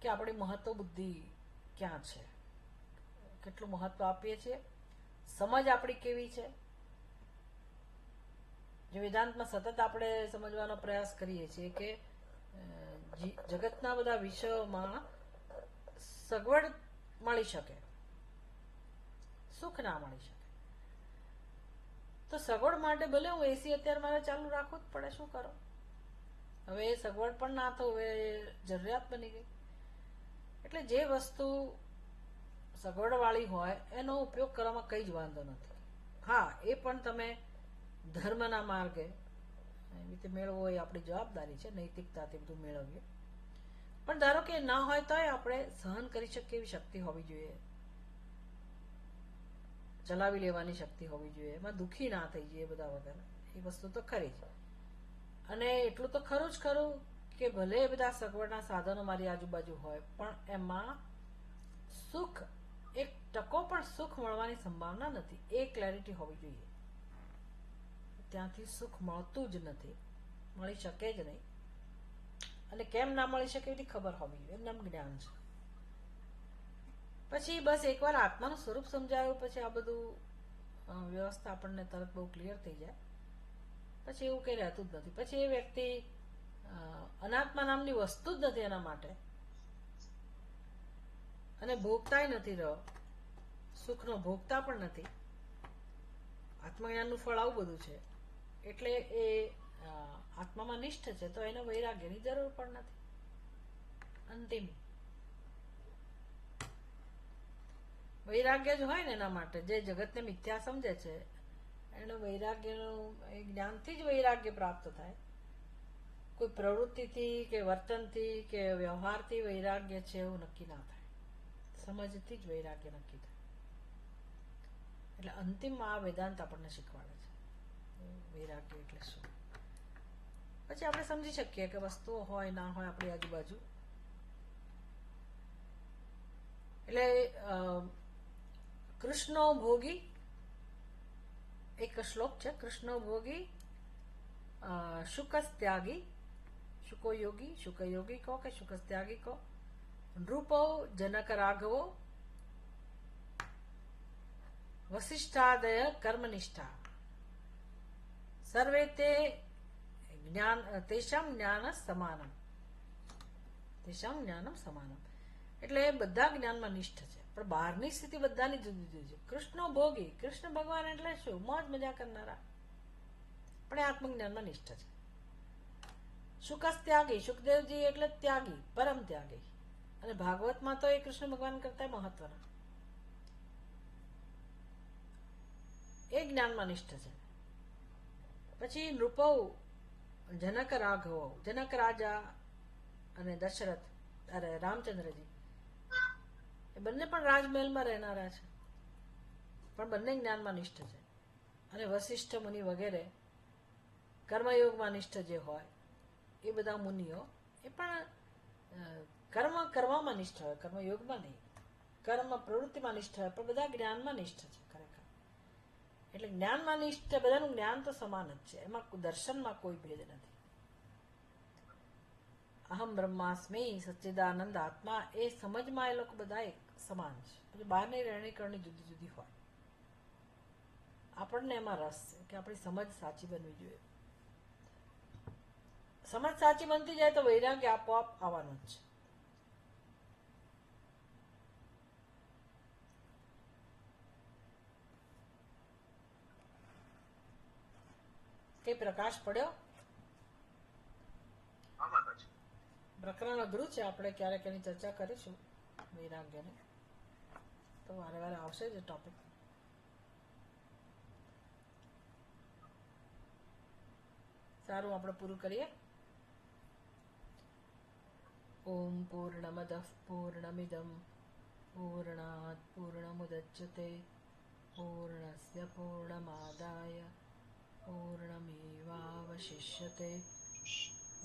કે આપણી મહત્વ બુદ્ધિ ક્યાં છે, કેટલું મહત્વ આપીએ છીએ, સમજ આપણી કેવી છે. જે વેદાંતમાં સતત આપણે સમજવાનો પ્રયાસ કરીએ છીએ કે જગતના બધા વિષયોમાં સગવડ મળી શકે, સુખ ના મળી શકે, તો સગવડ માટે ભલે હું એસી અત્યારે મારે ચાલુ રાખવું જ પડે, શું કરો. હવે એ સગવડ પણ ના થવું એ જરૂરિયાત બની ગઈ. એટલે જે વસ્તુ સગવડવાળી હોય એનો ઉપયોગ કરવામાં કંઈ જ વાંધો નથી. હા, એ પણ તમે ધર્મના માર્ગે એવી રીતે મેળવવો એ આપણી જવાબદારી છે, નૈતિકતાથી બધું મેળવીએ. પણ ધારો કે ના હોય તોય આપણે સહન કરી શકીએ એવી શક્તિ હોવી જોઈએ, ચલાવી લેવાની શક્તિ હોવી જોઈએ, એમાં દુઃખી ના થઈ જઈએ બધા વગર. એ વસ્તુ તો ખરી જ. અને એટલું તો ખરું જ ખરું કે ભલે એ બધા સગવડના સાધનો મારી આજુબાજુ હોય, પણ એમાં સુખ, એક ટકો પણ સુખ મળવાની સંભાવના નથી. એ ક્લેરિટી હોવી જોઈએ. ત્યાંથી સુખ મળતું જ નથી, મળી શકે જ નહીં. અને કેમ ના મળી શકે એની ખબર હોવી જોઈએ, એમનામ જ્ઞાન છે. પછી બસ એકવાર આત્માનું સ્વરૂપ સમજાયું પછી આ બધું વ્યવસ્થા આપણને તરત બહુ ક્લિયર થઈ જાય. પછી એવું કંઈ રહેતું જ નથી. પછી એ વ્યક્તિ અનાત્મા નામની વસ્તુ જ નથી એના માટે, અને ભોગતાય નથી રહ્યો, સુખનો ભોગતા પણ નથી. આત્મજ્ઞાનનું ફળ આવું બધું છે. એટલે એ આત્મામાં નિષ્ઠ છે, તો એને વૈરાગ્યની જરૂર પણ નથી. અંતિમ વૈરાગ્ય જ હોય ને એના માટે, જે જગતને મિથ્યા સમજે છે એનું વૈરાગ્યનું જ્ઞાનથી જ વૈરાગ્ય પ્રાપ્ત થાય. કોઈ પ્રવૃત્તિથી કે વર્તનથી કે વ્યવહારથી વૈરાગ્ય છે એવું નક્કી ના થાય, સમજથી જ વૈરાગ્ય નક્કી થાય. એટલે અંતિમ આ વેદાંત આપણને શીખવાડે છે વૈરાગ્ય એટલે શું. પછી આપણે સમજી શકીએ કે વસ્તુઓ હોય ના હોય આપણી આજુબાજુ. એટલે કૃષ્ણો ભોગી, એક શ્લોક છે, કૃષ્ણો ભોગી શુકસ ત્યાગી, શુકો યોગી, શુક યોગી કહો કે શુકસ ત્યાગી કહો, નૃપો જનક રાઘવો વસિષ્ઠાદય કર્મનિષ્ઠા, સર્વે તે જ્ઞાન તેષામ જ્ઞાન સમાનમ, તેષામ જ્ઞાનમ સમાનમ. એટલે બધા જ્ઞાનમાં નિષ્ઠ છે, પણ બહારની સ્થિતિ બધાની જુદી જુદી છે. કૃષ્ણ ભોગી, કૃષ્ણ ભગવાન એટલે શું? મોજ મજા કરનારા, પણ એ આત્મજ્ઞાનમાં નિષ્ઠ છે. શુકસ ત્યાગી, સુખદેવજી એટલે ત્યાગી, પરમ ત્યાગી, અને ભાગવતમાં તો એ કૃષ્ણ ભગવાન કરતા મહત્વના, એ જ્ઞાનમાં નિષ્ઠ છે. પછી નૃપો જનક રાઘવો, જનક રાજા અને દશરથ, અરે રામચંદ્રજી, એ બંને પણ રાજમહેલમાં રહેનારા છે, પણ બંને જ્ઞાનમાં નિષ્ઠ છે. અને વશિષ્ઠ મુનિ વગેરે કર્મયોગમાં નિષ્ઠ જે હોય એ બધા મુનિઓ એ પણ કર્મ કરવામાં નિષ્ઠ હોય, કર્મયોગમાં નહીં, કર્મ પ્રવૃત્તિમાં નિષ્ઠ હોય, પણ બધા જ્ઞાનમાં નિષ્ઠ છે ખરેખર. એટલે જ્ઞાનમાં નિષ્ઠ બધાનું જ્ઞાન તો સમાન જ છે, એમાં દર્શનમાં કોઈ ભેદ નથી. અહમ બ્રહ્માસ્મિ સચ્ચિદાનંદ આત્મા એ સમજમાં એ લોકો બધા એક સમાન છે. પછી બહારની રહેણીકરણી જુદી જુદી હોય. આપણને એમાં રસ છે કે આપણી સમજ સાચી બનવી જોઈએ. સમજ સાચી બનતી જાય તો વૈરાગ્ય આપોઆપ આવવાનું જ છે. કઈ પ્રકાશ પડ્યો? પ્રકરણ અઘરું છે, આપણે ક્યારેક એની ચર્ચા કરીશું. વૈરાગ્યને તો વારે વારે આવશે જ ટોપિક. સારું, આપણે પૂરું કરીએ. ઓમ પૂર્ણમદ પૂર્ણમિદમ પૂર્ણાત પૂર્ણમુદચ્યતે પૂર્ણસ્ય પૂર્ણમાદાય પૂર્ણમેવાવશિષ્યતે.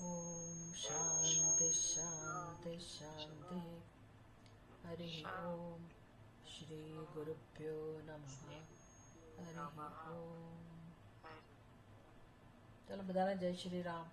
ઓમ શાંતિ શાંતિ શાંતિ. હરિ ઓમ. શ્રી ગુરુભ્યો નમઃ. હરિ ઓમ. ચલો બધાને જય શ્રી રામ.